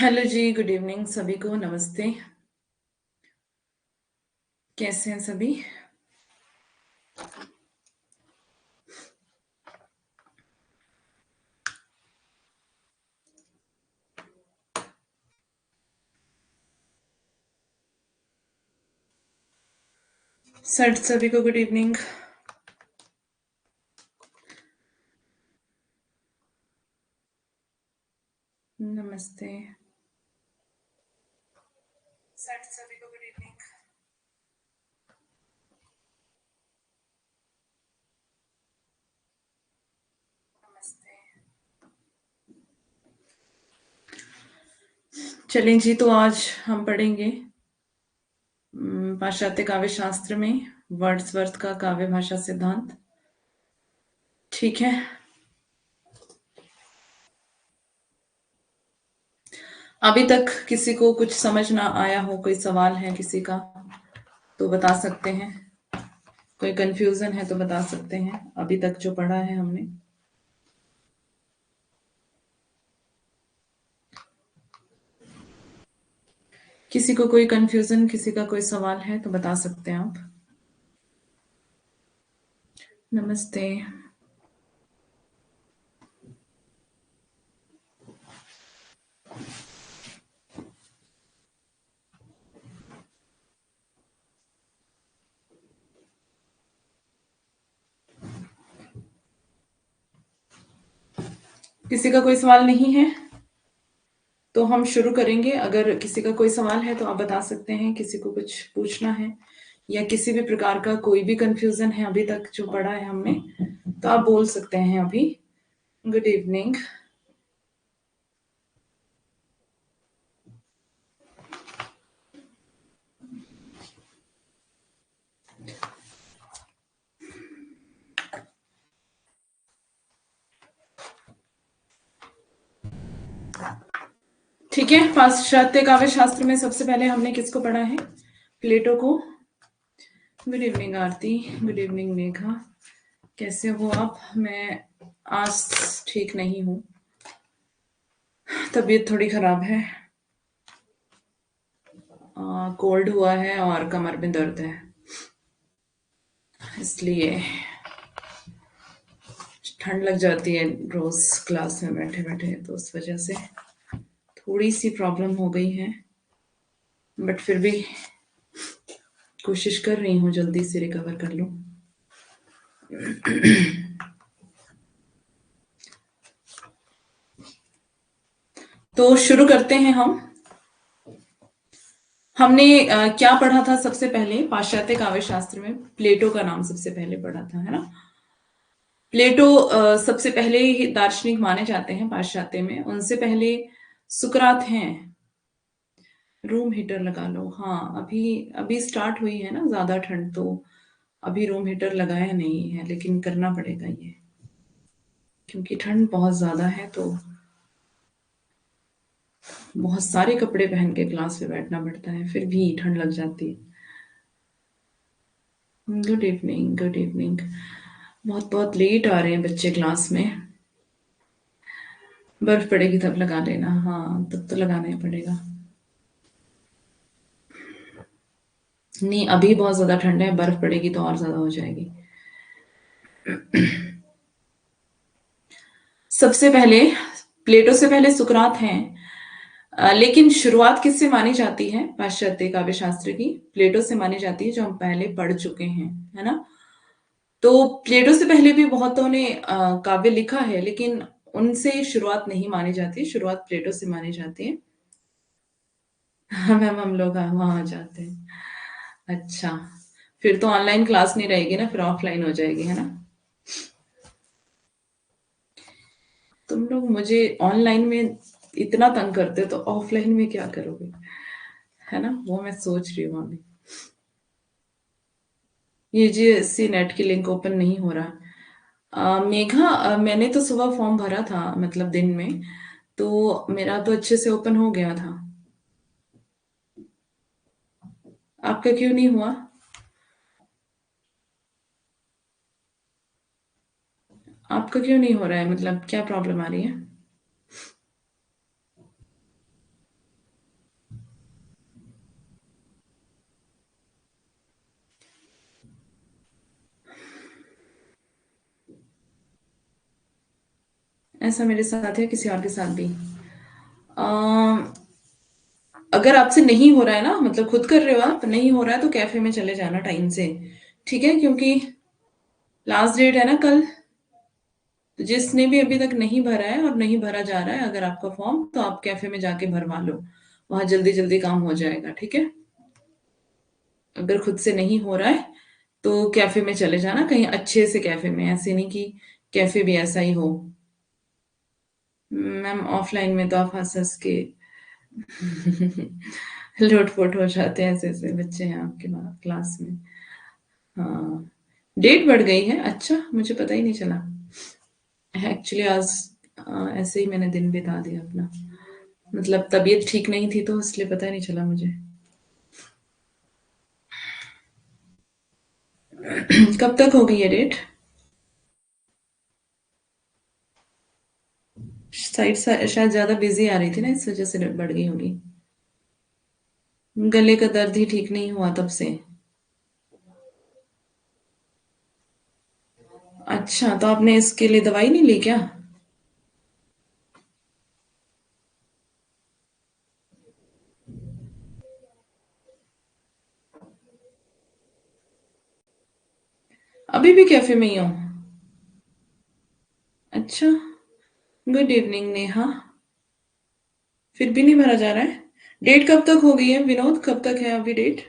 Hello जी, good evening सभी को, नमस्ते। कैसे हैं सभी? सर सभी को गुड इवनिंग। नमस्ते। सर सभी को गुड इवनिंग। नमस्ते। चलें जी, तो आज हम पढ़ेंगे पाश्चात्य काव्य शास्त्र में वर्ड्सवर्थ का काव्य भाषा सिद्धांत। ठीक है। अभी तक किसी को कुछ समझ ना आया हो, कोई सवाल है किसी का तो बता सकते हैं। कोई कंफ्यूजन है तो बता सकते हैं अभी तक जो पढ़ा है हमने। किसी को कोई कंफ्यूजन, किसी का कोई सवाल है तो बता सकते हैं आप। नमस्ते। किसी का कोई सवाल नहीं है तो हम शुरू करेंगे। अगर किसी का कोई सवाल है तो आप बता सकते हैं, किसी को कुछ पूछना है या किसी भी प्रकार का कोई भी कंफ्यूजन है अभी तक जो पढ़ा है हमने, तो आप बोल सकते हैं अभी। Good evening. ठीक है, पाश्चात्य काव्य शास्त्र में सबसे पहले हमने किसको पढ़ा है? प्लेटो को। Good evening Aarti. Good evening Megha. कैसे हो आप? मैं आज ठीक नहीं हूँ, तबीयत थोड़ी खराब है। कोल्ड हुआ है और कमर में दर्द है, इसलिए ठंड लग जाती है रोज क्लास में बैठे बैठे, तो उस वजह से थोड़ी सी प्रॉब्लम हो गई है। बट फिर भी कोशिश कर रही हूँ जल्दी से रिकवर कर लूँ। तो शुरू करते हैं हम। हमने क्या पढ़ा था सबसे पहले पाश्चात्य काव्य शास्त्र में? प्लेटो का नाम सबसे पहले पढ़ा था, है ना। प्लेटो सबसे पहले ही दार्शनिक माने जाते हैं पाश्चात्य में। उनसे पहले सुकरात हैं। रूम हीटर लगा लो। हाँ, अभी अभी स्टार्ट हुई है ना ज्यादा ठंड, तो अभी रूम हीटर लगाया नहीं है, लेकिन करना पड़ेगा ये, क्योंकि ठंड बहुत ज्यादा है तो बहुत सारे कपड़े पहन के क्लास में बैठना पड़ता है, फिर भी ठंड लग जाती है। Good evening, good evening. बहुत बहुत लेट आ रहे हैं बच्चे क्लास में। बर्फ पड़ेगी तब लगा लेना। हाँ, तब तो लगाना ही पड़ेगा। नहीं, अभी बहुत ज्यादा ठंड है, बर्फ पड़ेगी तो और ज्यादा हो जाएगी। सबसे पहले प्लेटो से पहले सुकरात हैं। लेकिन शुरुआत किससे मानी जाती है पाश्चात्य काव्य शास्त्र की? प्लेटो से मानी जाती है, जो हम पहले पढ़ चुके हैं, है ना। तो प्लेटो से पहले भी बहुतों ने काव्य लिखा है, लेकिन उनसे शुरुआत नहीं मानी जाती, शुरुआत प्लेटो से मानी जाती है। हाँ मैम, हम लोग वहां जाते हैं। अच्छा, फिर तो ऑनलाइन क्लास नहीं रहेगी ना, फिर ऑफलाइन हो जाएगी, है ना। तुम लोग मुझे ऑनलाइन में इतना तंग करते हो तो ऑफलाइन में क्या करोगे, है ना। वो मैं सोच रही हूँ अभी। ये जी नेट की लिंक ओपन नहीं हो रहा। मेघा, मैंने तो सुबह फॉर्म भरा था, मतलब दिन में, तो मेरा तो अच्छे से ओपन हो गया था। आपका क्यों नहीं हुआ? आपका क्यों नहीं हो रहा है, मतलब क्या प्रॉब्लम आ रही है? ऐसा मेरे साथ है, किसी और के साथ भी। अगर आपसे नहीं हो रहा है ना, मतलब खुद कर रहे हो आप, नहीं हो रहा है तो कैफे में चले जाना टाइम से, ठीक है? क्योंकि लास्ट डेट है ना कल। तो जिसने भी अभी तक नहीं भरा है और नहीं भरा जा रहा है अगर आपका फॉर्म, तो आप कैफे में जाके भरवा लो, वहां जल्दी जल्दी काम हो जाएगा, ठीक है? अगर खुद से नहीं हो रहा है तो कैफे में चले जाना, कहीं अच्छे से कैफे में, ऐसे नहीं कि कैफे भी ऐसा ही हो। मैम ऑफलाइन में तो आप हंस हंस के लोटपोट हो जाते हैं, ऐसे ऐसे बच्चे हैं आपके क्लास में। हाँ, डेट बढ़ गई है, अच्छा मुझे पता ही नहीं चला। एक्चुअली आज ऐसे ही मैंने दिन बिता दिया अपना, मतलब तबीयत ठीक नहीं थी तो इसलिए पता ही नहीं चला मुझे। कब तक होगी ये डेट? साइड शायद ज्यादा बिजी आ रही थी ना, इस वजह से बढ़ गई होगी। गले का दर्द ही ठीक नहीं हुआ तब से। अच्छा, तो आपने इसके लिए दवाई नहीं ली क्या? अभी भी कैफे में ही हो? अच्छा, गुड इवनिंग नेहा। फिर भी नहीं भरा जा रहा है? डेट कब तक हो गई है विनोद, कब तक है अभी डेट?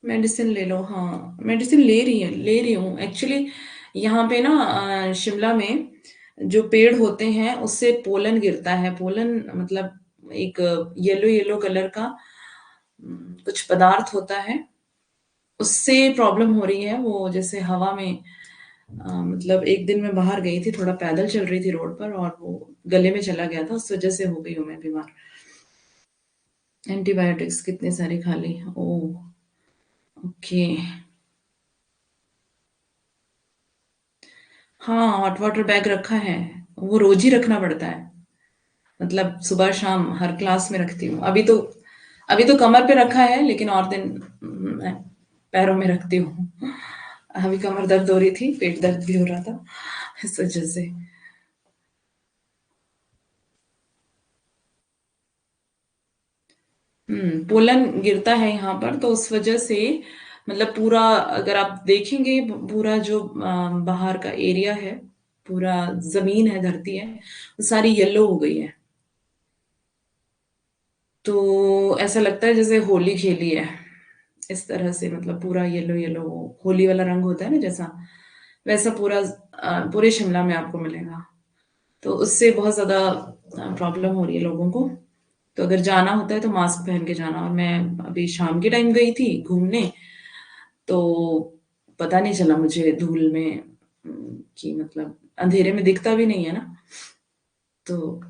मेडिसिन ले लो, हाँ मेडिसिन ले रही हूँ एक्चुअली। यहाँ पे ना शिमला में जो पेड़ होते हैं उससे पोलन गिरता है। पोलन मतलब एक येलो येलो कलर का कुछ पदार्थ होता है, उससे प्रॉब्लम हो रही है। वो जैसे हवा में मतलब एक दिन मैं बाहर गई थी, थोड़ा पैदल चल रही थी रोड पर और वो गले में चला गया था, उस वजह से हो गई हूँ मैं बीमार। एंटीबायोटिक्स कितने सारे खा ली, ओह ओके। हाँ, हॉट वाटर बैग रखा है, वो रोज ही रखना पड़ता है। मतलब सुबह शाम हर क्लास में रखती हूँ। अभी तो कमर पे रखा है, लेकिन और दिन मैं पैरों में रखती हूँ। अभी कमर दर्द हो रही थी, पेट दर्द भी हो रहा था, इस वजह से। पोलन गिरता है यहाँ पर, तो उस वजह से मतलब पूरा, अगर आप देखेंगे पूरा जो बाहर का एरिया है, पूरा जमीन है, धरती है, वो सारी येलो हो गई है। तो ऐसा लगता है जैसे होली खेली है, इस तरह से। मतलब पूरा येलो येलो, होली वाला रंग होता है ना जैसा, वैसा पूरा पूरे शिमला में आपको मिलेगा। तो उससे बहुत ज्यादा प्रॉब्लम हो रही है लोगों को। तो अगर जाना होता है तो मास्क पहन के जाना। और मैं अभी शाम के टाइम गई थी घूमने, तो पता नहीं चला मुझे धूल में कि मतलब अंधेरे में दिखता भी नहीं है ना, तो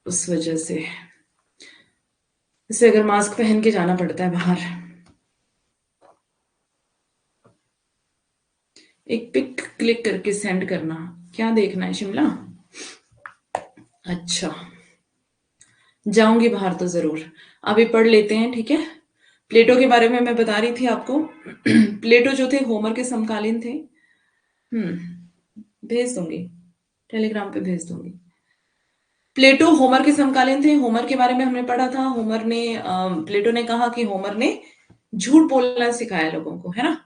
उस वजह से इसे अगर मास्क पहन के जाना पड़ता है बाहर। एक पिक क्लिक करके सेंड करना। क्या देखना है, शिमला? अच्छा, जाऊंगी बाहर तो जरूर। अभी पढ़ लेते हैं, ठीक है? प्लेटो के बारे में मैं बता रही थी आपको। प्लेटो जो थे होमर के समकालीन थे। भेज दूंगी, टेलीग्राम पे भेज दूंगी। प्लेटो होमर के समकालीन थे। होमर के बारे में हमने पढ़ा था। होमर ने प्लेटो ने कहा कि होमर ने झूठ बोलना सिखाया लोगों को, है ना?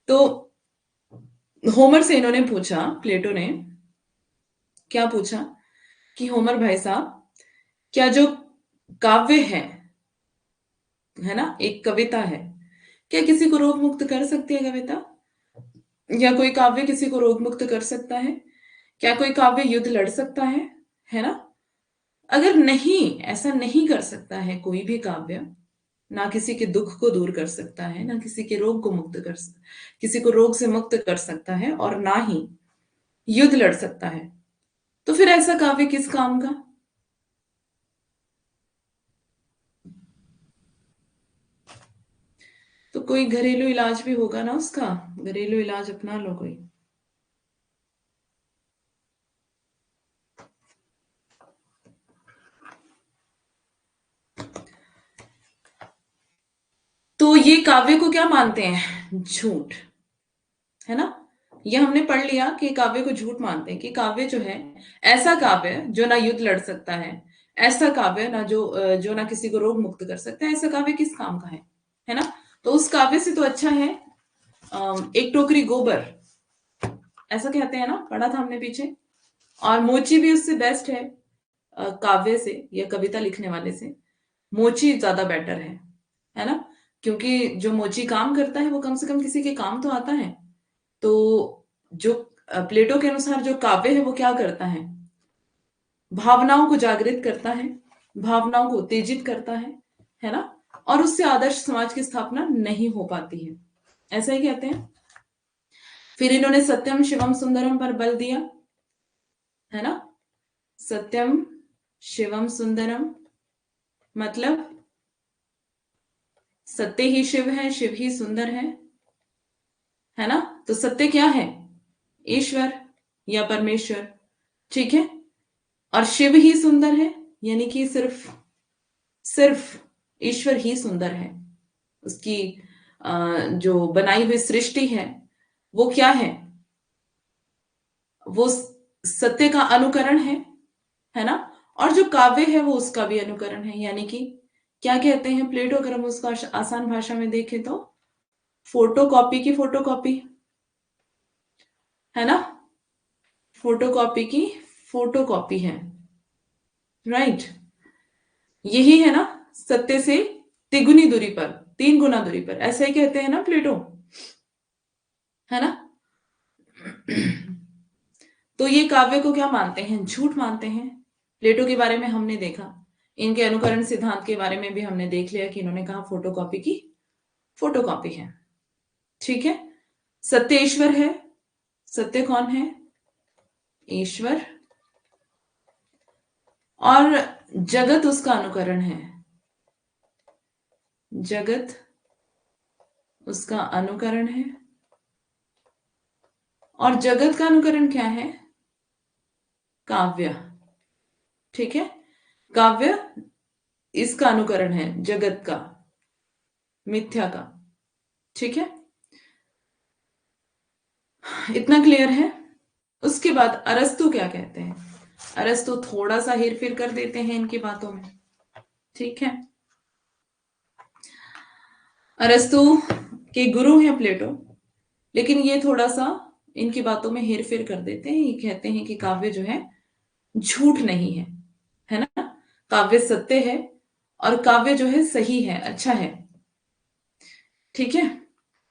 तो होमर से इन्होंने पूछा, प्लेटो ने क्या पूछा कि होमर भाई साहब, क्या जो काव्य है ना, एक कविता है, क्या किसी को रोग मुक्त कर सकती है कविता? या कोई काव्य किसी को रोग मुक्त कर सकता है? क्या कोई काव्य युद्ध लड़ सकता है ना? अगर नहीं, ऐसा नहीं कर सकता है कोई भी काव्य, ना किसी के दुख को दूर कर सकता है, ना किसी के रोग को मुक्त कर किसी को रोग से मुक्त कर सकता है, और ना ही युद्ध लड़ सकता है, तो फिर ऐसा काव्य किस काम का? तो कोई घरेलू इलाज भी होगा ना उसका, घरेलू इलाज अपना लो कोई। तो ये काव्य को क्या मानते हैं? झूठ, है ना? ये हमने पढ़ लिया कि काव्य को झूठ मानते हैं, कि काव्य जो है ऐसा काव्य जो ना युद्ध लड़ सकता है, ऐसा काव्य ना जो ना किसी को रोग मुक्त कर सकता है, ऐसा काव्य किस काम का है ना। तो उस काव्य से तो अच्छा है एक टोकरी गोबर, ऐसा कहते हैं ना, पढ़ा था हमने पीछे। और मोची भी उससे बेस्ट है, काव्य से या कविता लिखने वाले से मोची ज्यादा बेटर है ना। क्योंकि जो मोची काम करता है वो कम से कम किसी के काम तो आता है। तो जो प्लेटो के अनुसार जो काव्य है वो क्या करता है, भावनाओं को जागृत करता है, भावनाओं को उत्तेजित करता है ना। और उससे आदर्श समाज की स्थापना नहीं हो पाती है, ऐसा ही कहते हैं। फिर इन्होंने सत्यम शिवम सुंदरम पर बल दिया, है ना। सत्यम शिवम सुंदरम मतलब सत्य ही शिव है, शिव ही सुंदर है ना। तो सत्य क्या है, ईश्वर या परमेश्वर, ठीक है। और शिव ही सुंदर है, यानी कि सिर्फ सिर्फ ईश्वर ही सुंदर है। उसकी जो बनाई हुई सृष्टि है वो क्या है, वो सत्य का अनुकरण है ना। और जो काव्य है वो उसका भी अनुकरण है, यानी कि क्या कहते हैं प्लेटो, अगर हम उसको आसान भाषा में देखें तो फोटोकॉपी की फोटोकॉपी, है ना। फोटोकॉपी की फोटोकॉपी है, राइट। यही है ना, सत्य से तिगुनी दूरी पर, 3 गुना दूरी पर, ऐसा ही कहते हैं ना प्लेटो, है ना। तो ये काव्य को क्या मानते हैं, झूठ मानते हैं। प्लेटो के बारे में हमने देखा, इनके अनुकरण सिद्धांत के बारे में भी हमने देख लिया कि इन्होंने कहा फोटोकॉपी की फोटोकॉपी है, ठीक है। सत्य ईश्वर है, सत्य कौन है, ईश्वर। और जगत उसका अनुकरण है, जगत उसका अनुकरण है। और जगत का अनुकरण क्या है, काव्य, ठीक है। काव्य इसका अनुकरण है, जगत का, मिथ्या का, ठीक है। इतना क्लियर है। उसके बाद अरस्तु क्या कहते हैं, अरस्तु थोड़ा सा हेरफेर कर देते हैं इनकी बातों में, ठीक है। अरस्तु के गुरु हैं प्लेटो, लेकिन ये थोड़ा सा इनकी बातों में हेरफेर कर देते हैं। ये कहते हैं कि काव्य जो है झूठ नहीं है ना, काव्य सत्य है और काव्य जो है सही है, अच्छा है, ठीक है।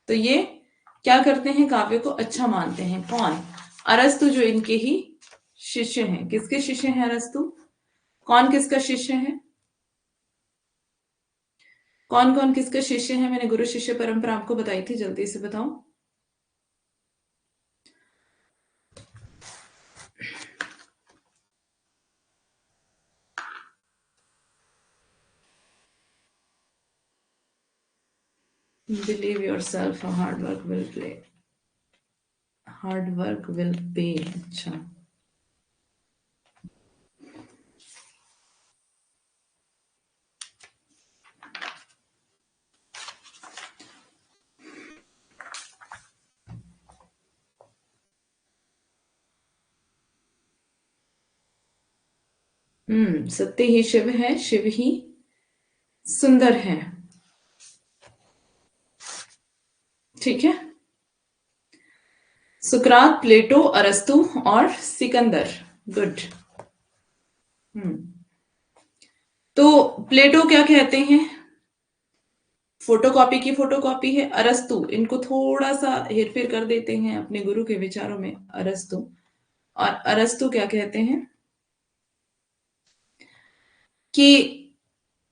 तो ये क्या करते हैं, काव्य को अच्छा मानते हैं। कौन, अरस्तु, जो इनके ही शिष्य हैं। किसके शिष्य हैं अरस्तु, कौन किसका शिष्य है, कौन कौन किसका शिष्य है। मैंने गुरु शिष्य परंपरा आपको बताई थी, जल्दी से बताओ। Believe your self, hard work will play, hard work will pay, अच्छा। सत्य ही शिव है, शिव ही सुंदर है, ठीक है। सुकरात, प्लेटो, अरस्तु और सिकंदर, गुड। हम्म तो प्लेटो क्या कहते हैं, फोटोकॉपी की फोटोकॉपी है। अरस्तु इनको थोड़ा सा हेरफेर कर देते हैं अपने गुरु के विचारों में, अरस्तु। और अरस्तु क्या कहते हैं कि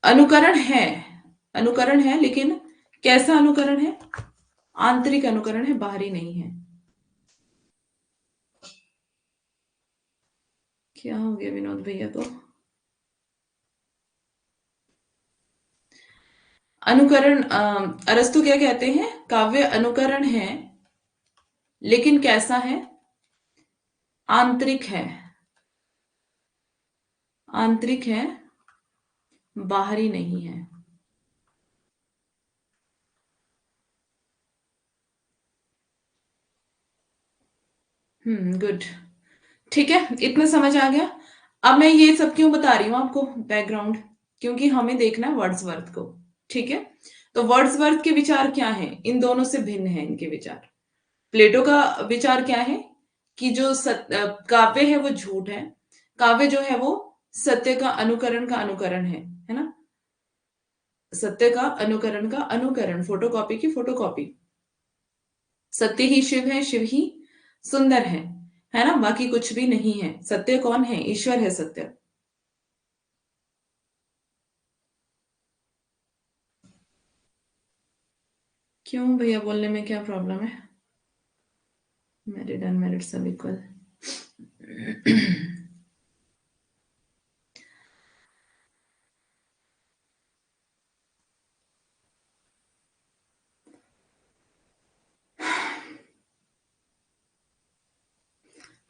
अनुकरण है, अनुकरण है, लेकिन कैसा अनुकरण है, आंतरिक अनुकरण है, बाहरी नहीं है। क्या हो गया विनोद भैया को, अनुकरण अरस्तु क्या कहते हैं, काव्य अनुकरण है, लेकिन कैसा है, आंतरिक है, आंतरिक है, बाहरी नहीं है। गुड। ठीक है, इतना समझ आ गया। अब मैं ये सब क्यों बता रही हूँ आपको बैकग्राउंड, क्योंकि हमें देखना है वर्ड्सवर्थ को। ठीक है, तो वर्ड्सवर्थ के विचार क्या हैं, इन दोनों से भिन्न है इनके विचार। प्लेटो का विचार क्या है कि जो काव्य है वो झूठ है, काव्य जो है वो सत्य का अनुकरण है ना। सत्य का अनुकरण, फोटोकॉपी की फोटोकॉपी। सत्य ही शिव है, शिव ही सुंदर है ना, बाकी कुछ भी नहीं है। सत्य कौन है? ईश्वर है सत्य। क्यों भैया, बोलने में क्या प्रॉब्लम है? मैरिड अनमैरिड सब इक्वल।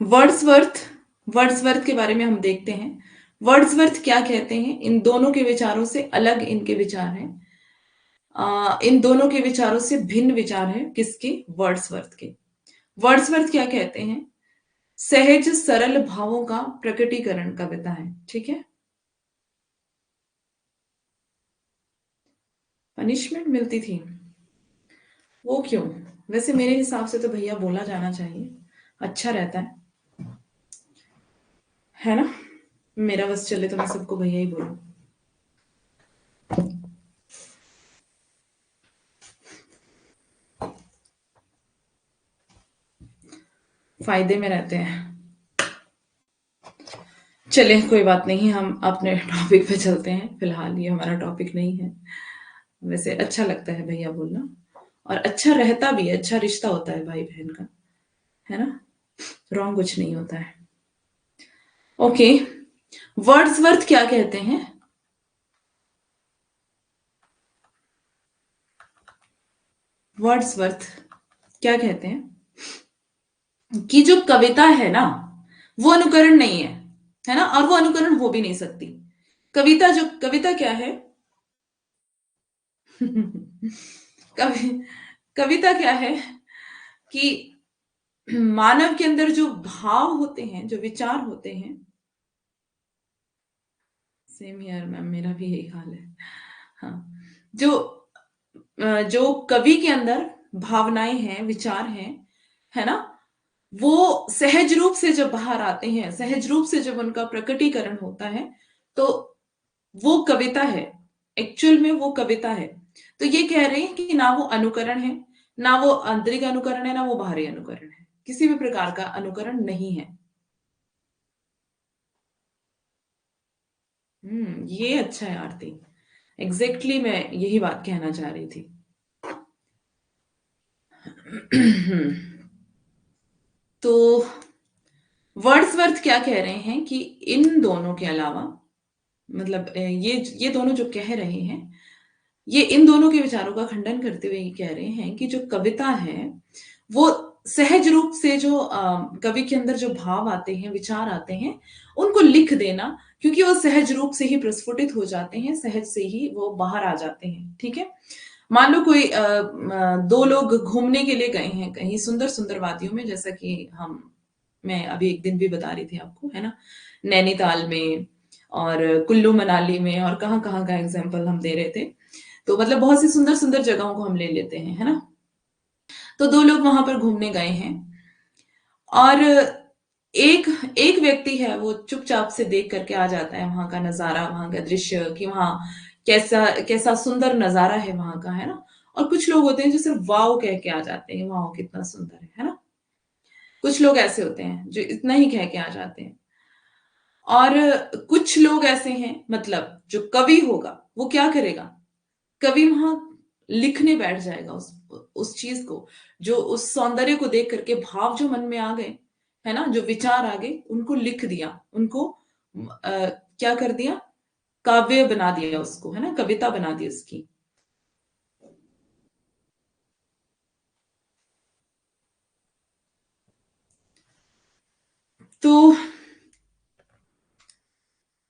वर्ड्सवर्थ, वर्ड्सवर्थ के बारे में हम देखते हैं। वर्ड्सवर्थ क्या कहते हैं, इन दोनों के विचारों से अलग इनके विचार हैं। इन दोनों के विचारों से भिन्न विचार है किसके? वर्ड्सवर्थ के। वर्ड्सवर्थ क्या कहते हैं? सहज सरल भावों का प्रकटीकरण कविता है। ठीक है, पनिशमेंट मिलती थी, वो क्यों? वैसे मेरे हिसाब से तो भैया बोला जाना चाहिए, अच्छा रहता है ना। मेरा बस चले तो मैं सबको भैया ही बोलूं। फायदे में रहते हैं। चलिए कोई बात नहीं, हम अपने टॉपिक पे चलते हैं। फिलहाल ये हमारा टॉपिक नहीं है। वैसे अच्छा लगता है भैया बोलना, और अच्छा रहता भी है, अच्छा रिश्ता होता है भाई बहन का, है ना। रॉन्ग कुछ नहीं होता है। ओके, वर्ड्सवर्थ क्या कहते हैं? वर्ड्सवर्थ क्या कहते हैं कि जो कविता है ना, वो अनुकरण नहीं है ना, और वो अनुकरण हो भी नहीं सकती। कविता क्या है? कवि कविता क्या है कि मानव के अंदर जो भाव होते हैं, जो विचार होते हैं। सेम हियर मैम, मेरा भी यही हाल है। हाँ, जो जो कवि के अंदर भावनाएं हैं, विचार हैं, है ना, वो सहज रूप से जब बाहर आते हैं, सहज रूप से जब उनका प्रकटीकरण होता है, तो वो कविता है। एक्चुअल में वो कविता है। तो ये कह रहे हैं कि ना वो अनुकरण है, ना वो आंतरिक अनुकरण है, ना वो बाहरी अनुकरण है, किसी भी प्रकार का अनुकरण नहीं है। ये अच्छा है आरती। एग्जैक्टली मैं यही बात कहना चाह रही थी। तो वर्ड्सवर्थ क्या कह रहे हैं कि इन दोनों के अलावा, मतलब ये दोनों जो कह रहे हैं, ये इन दोनों के विचारों का खंडन करते हुए ये कह रहे हैं कि जो कविता है वो सहज रूप से जो कवि के अंदर जो भाव आते हैं, विचार आते हैं, उनको लिख देना, क्योंकि वो सहज रूप से ही प्रस्फुटित हो जाते हैं, सहज से ही वो बाहर आ जाते हैं। ठीक है, मान लो कोई दो लोग घूमने के लिए गए हैं कहीं सुंदर सुंदर वादियों में, जैसा कि हम मैं अभी एक दिन भी बता रही थी आपको, है ना, नैनीताल में और कुल्लू मनाली में, और कहाँ कहाँ का एग्जाम्पल हम दे रहे थे। तो मतलब बहुत सी सुंदर सुंदर जगहों को हम ले लेते हैं, है ना। तो दो लोग वहां पर घूमने गए हैं, और एक एक व्यक्ति है वो चुपचाप से देख करके आ जाता है वहां का नजारा, वहां का दृश्य, कि वहां कैसा कैसा सुंदर नजारा है वहां का, है ना। और कुछ लोग होते हैं जो सिर्फ वाव कह के आ जाते हैं, वाव कितना सुंदर है ना। कुछ लोग ऐसे होते हैं जो इतना ही कह के आ जाते हैं। और कुछ लोग ऐसे हैं, मतलब जो कवि होगा वो क्या करेगा? कवि वहां लिखने बैठ जाएगा उस चीज को, जो उस सौंदर्य को देख करके भाव जो मन में आ गए, है ना, जो विचार आ गए, उनको लिख दिया, उनको क्या कर दिया? काव्य बना दिया उसको, है ना, कविता बना दी उसकी। तो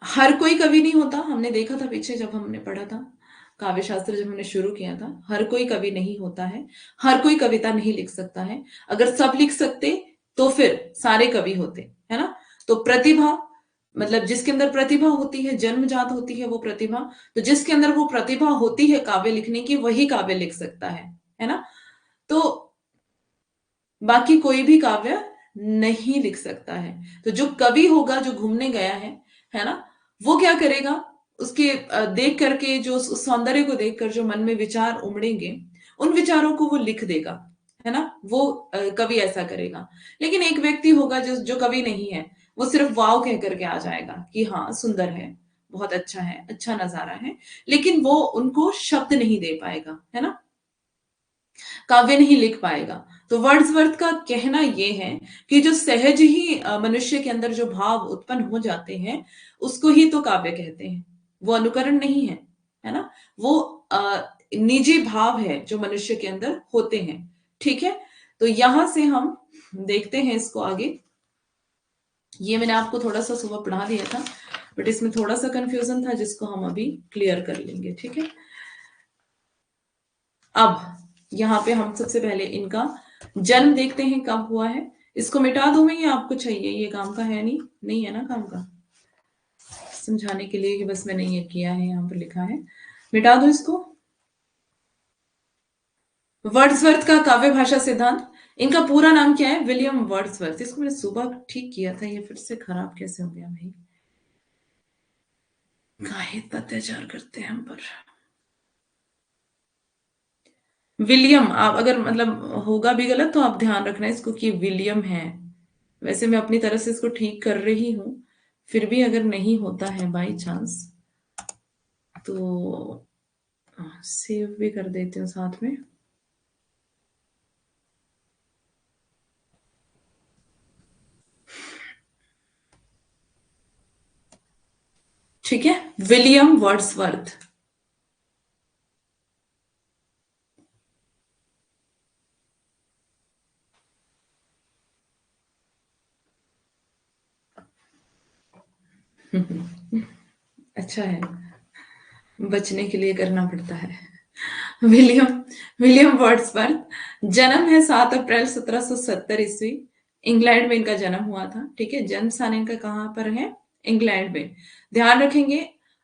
हर कोई कवि नहीं होता, हमने देखा था पीछे जब हमने पढ़ा था काव्य शास्त्र, जब हमने शुरू किया था, हर कोई कवि नहीं होता है, हर कोई कविता नहीं लिख सकता है। अगर सब लिख सकते तो फिर सारे कवि होते, है ना। तो प्रतिभा, मतलब जिसके अंदर प्रतिभा होती है, जन्मजात होती है वो प्रतिभा, तो जिसके अंदर वो प्रतिभा होती है काव्य लिखने की, वही काव्य लिख सकता है ना। तो बाकी कोई भी काव्य नहीं लिख सकता है। तो जो कवि होगा, जो घूमने गया है ना, वो क्या करेगा, उसके देख करके, जो उस सौंदर्य को देखकर जो मन में विचार उमड़ेंगे, उन विचारों को वो लिख देगा, है ना। वो कवि ऐसा करेगा। लेकिन एक व्यक्ति होगा जो जो कवि नहीं है, वो सिर्फ वाव कह करके आ जाएगा कि हाँ सुंदर है, बहुत अच्छा है, अच्छा नजारा है, लेकिन वो उनको शब्द नहीं दे पाएगा, है ना, काव्य नहीं लिख पाएगा। तो वर्ड्सवर्थ का कहना यह है कि जो सहज ही मनुष्य के अंदर जो भाव उत्पन्न हो जाते हैं, उसको ही तो काव्य कहते हैं। वो अनुकरण नहीं है ना। वो निजी भाव है जो मनुष्य के अंदर होते हैं। ठीक है, तो यहां से हम देखते हैं इसको आगे। ये मैंने आपको थोड़ा सा सुबह पढ़ा दिया था, बट इसमें थोड़ा सा कंफ्यूजन था जिसको हम अभी क्लियर कर लेंगे। ठीक है, अब यहाँ पे हम सबसे पहले इनका जन्म देखते हैं कब हुआ है। इसको मिटा दूं मैं, ये आपको चाहिए, ये काम का है नहीं, नहीं है ना काम का, समझाने के लिए कि बस मैंने ये किया है, यहाँ पर लिखा है, मिटा दो इसको। वर्ड्सवर्थ का काव्य भाषा सिद्धांत, इनका पूरा नाम क्या है, विलियम वर्ड्सवर्थ। इसको मैंने सुबह ठीक किया था, ये फिर से खराब कैसे हो गया भाई, काहे इतना अत्याचार करते हैं हम पर। विलियम, आप अगर मतलब होगा भी गलत तो आप ध्यान रखना इसको कि विलियम है। वैसे मैं अपनी तरफ से इसको ठीक कर रही हूं, फिर भी अगर नहीं होता है बाई चांस तो सेव भी कर देती हूँ साथ में। ठीक है, विलियम वर्ड्सवर्थ। अच्छा है, बचने के लिए करना पड़ता है। विलियम विलियम वर्ड्सवर्थ, जन्म है 7 अप्रैल 1770 ईस्वी। इंग्लैंड में इनका जन्म हुआ था। ठीक है, जन्म स्थान इनका कहाँ पर है, इंग्लैंड में। ध्यान रखेंगे,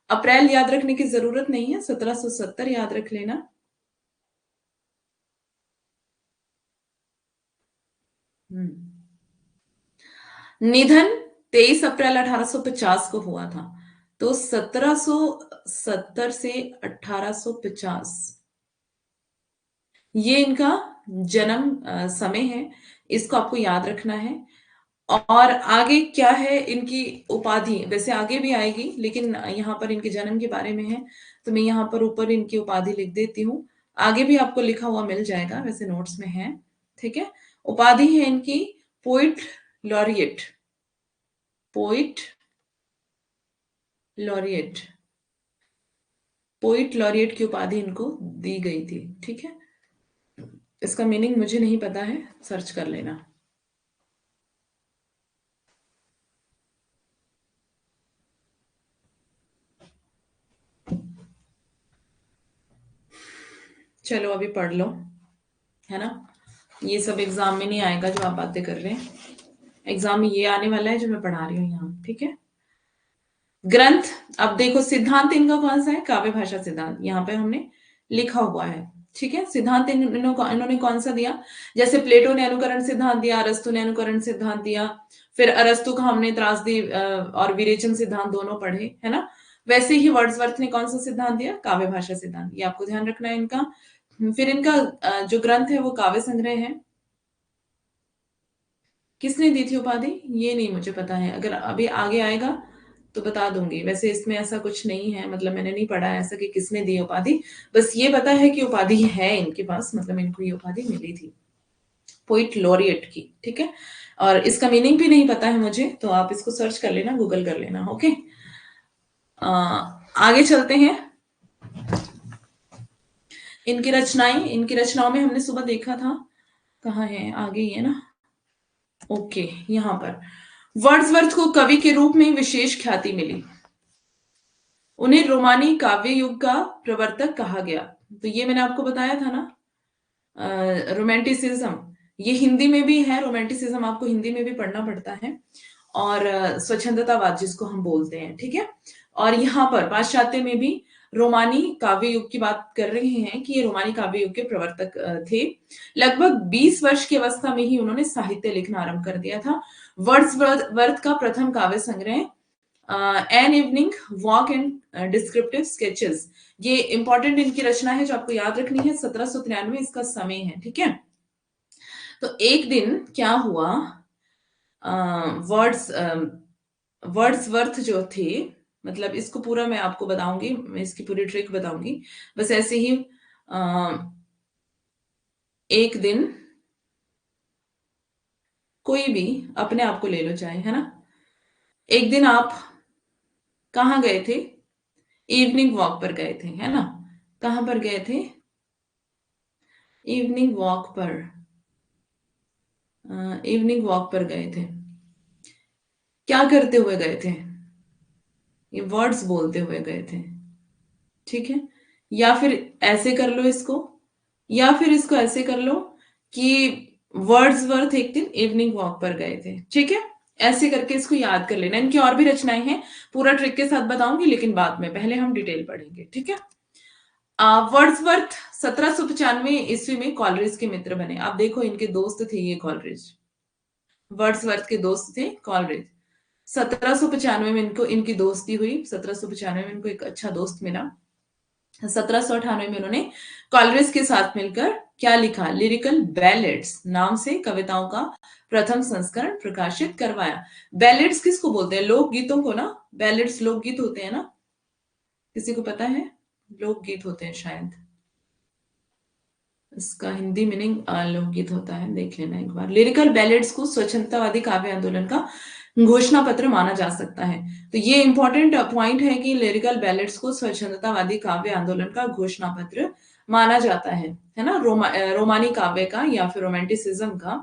अप्रैल याद रखने की जरूरत नहीं है, 1770 याद रख लेना। निधन 23 अप्रैल 1850 को हुआ था। तो 1770 से 1850 ये इनका जन्म समय है, इसको आपको याद रखना है। और आगे क्या है इनकी उपाधि, वैसे आगे भी आएगी, लेकिन यहाँ पर इनके जन्म के बारे में है, तो मैं यहाँ पर ऊपर इनकी उपाधि लिख देती हूँ। आगे भी आपको लिखा हुआ मिल जाएगा, वैसे नोट्स में है। ठीक है, उपाधि है इनकी poet laureate, poet laureate, poet laureate की उपाधि इनको दी गई थी। ठीक है, इसका मीनिंग मुझे नहीं पता है, सर्च कर लेना। चलो अभी पढ़ लो, है ना। ये सब एग्जाम में नहीं आएगा जो आप बातें कर रहे हैं, एग्जाम में ये आने वाला है जो मैं पढ़ा रही हूँ यहाँ। ठीक है, ग्रंथ, अब देखो सिद्धांत इनका कौन सा है, काव्य भाषा सिद्धांत, यहाँ पे हमने लिखा हुआ है। ठीक है, सिद्धांत इन्होंने कौन सा दिया, जैसे प्लेटो ने अनुकरण सिद्धांत दिया, अरस्तु ने अनुकरण सिद्धांत दिया, फिर अरस्तु का हमने त्रासदी और विरेचन सिद्धांत दोनों पढ़े, है ना। वैसे ही वर्ड्सवर्थ ने कौन सा सिद्धांत दिया, काव्य भाषा सिद्धांत, ये आपको ध्यान रखना है इनका। फिर इनका जो ग्रंथ है वो काव्य संग्रह है। किसने दी थी उपाधि, ये नहीं मुझे पता है, अगर अभी आगे आएगा तो बता दूंगी। वैसे इसमें ऐसा कुछ नहीं है, मतलब मैंने नहीं पढ़ा है ऐसा कि किसने दी उपाधि, बस ये पता है कि उपाधि है इनके पास, मतलब इनको ये उपाधि मिली थी पोइट लॉरिएट की। ठीक है, और इसका मीनिंग भी नहीं पता है मुझे, तो आप इसको सर्च कर लेना, गूगल कर लेना। ओके, आगे चलते हैं। इनकी रचनाओं में हमने सुबह देखा था, कहाँ है, आगे ही है ना। ओके, यहाँ पर वर्ड्सवर्थ को कवि के रूप में विशेष ख्याति मिली, उन्हें रोमानी काव्य युग का प्रवर्तक कहा गया। तो ये मैंने आपको बताया था ना, रोमांटिसिज्म, ये हिंदी में भी है, रोमांटिसिज्म आपको हिंदी में भी पढ़ना पड़ता है, और स्वच्छंदतावाद जिसको हम बोलते हैं, ठीक है। और यहाँ पर पाश्चात्य में भी रोमानी काव्य युग की बात कर रहे हैं कि ये रोमानी काव्य युग के प्रवर्तक थे। लगभग 20 वर्ष की अवस्था में ही उन्होंने साहित्य लिखना आरंभ कर दिया था। वर्ड्सवर्थ का प्रथम काव्य संग्रह an evening walk and descriptive sketches, ये इंपॉर्टेंट इनकी रचना है जो आपको याद रखनी है। 1793 इसका समय है, ठीक है। तो एक दिन क्या हुआ, वर्ड्स वर्ड्सवर्थ जो थे, मतलब इसको पूरा मैं आपको बताऊंगी, मैं इसकी पूरी ट्रिक बताऊंगी। बस ऐसे ही एक दिन कोई भी अपने आप को ले लो चाहे, है ना। एक दिन आप कहाँ गए थे? इवनिंग वॉक पर गए थे, है ना। कहाँ पर गए थे? इवनिंग वॉक पर, इवनिंग वॉक पर गए थे। क्या करते हुए गए थे? ये वर्ड्स बोलते हुए गए थे, ठीक है। या फिर ऐसे कर लो इसको, या फिर इसको ऐसे कर लो कि वर्ड्सवर्थ एक दिन इवनिंग वॉक पर गए थे, ठीक है। ऐसे करके इसको याद कर लेना। इनकी और भी रचनाएं हैं, पूरा ट्रिक के साथ बताऊंगी लेकिन बाद में, पहले हम डिटेल पढ़ेंगे, ठीक है। वर्ड्सवर्थ 1795 ईस्वी में कॉलरिज के मित्र बने। आप देखो इनके दोस्त थे ये कॉलरिज, वर्ड्सवर्थ के दोस्त थे कॉलरिज। 1795 में इनको इनकी दोस्ती हुई, 1795 में इनको एक अच्छा दोस्त मिला। 1798 में उन्होंने कॉलरिज के साथ मिलकर क्या लिखा? लिरिकल बैलेड्स नाम से कविताओं का प्रथम संस्करण प्रकाशित करवाया। बैलेड्स किसको बोलते हैं? लोकगीतों को ना। बैलेड्स लोकगीत होते हैं ना, किसी को पता है? लोकगीत होते हैं शायद, इसका हिंदी मीनिंग लोकगीत होता है, देख लेना एक बार। लिरिकल बैलेड्स को स्वच्छंदतावादी काव्य आंदोलन का घोषणा पत्र माना जा सकता है। तो ये इंपॉर्टेंट पॉइंट है कि लिरिकल बैलेड्स को स्वच्छंदतावादी काव्य आंदोलन का घोषणा पत्र माना जाता है ना। रोमानी काव्य का या फिर रोमांटिसिज्म का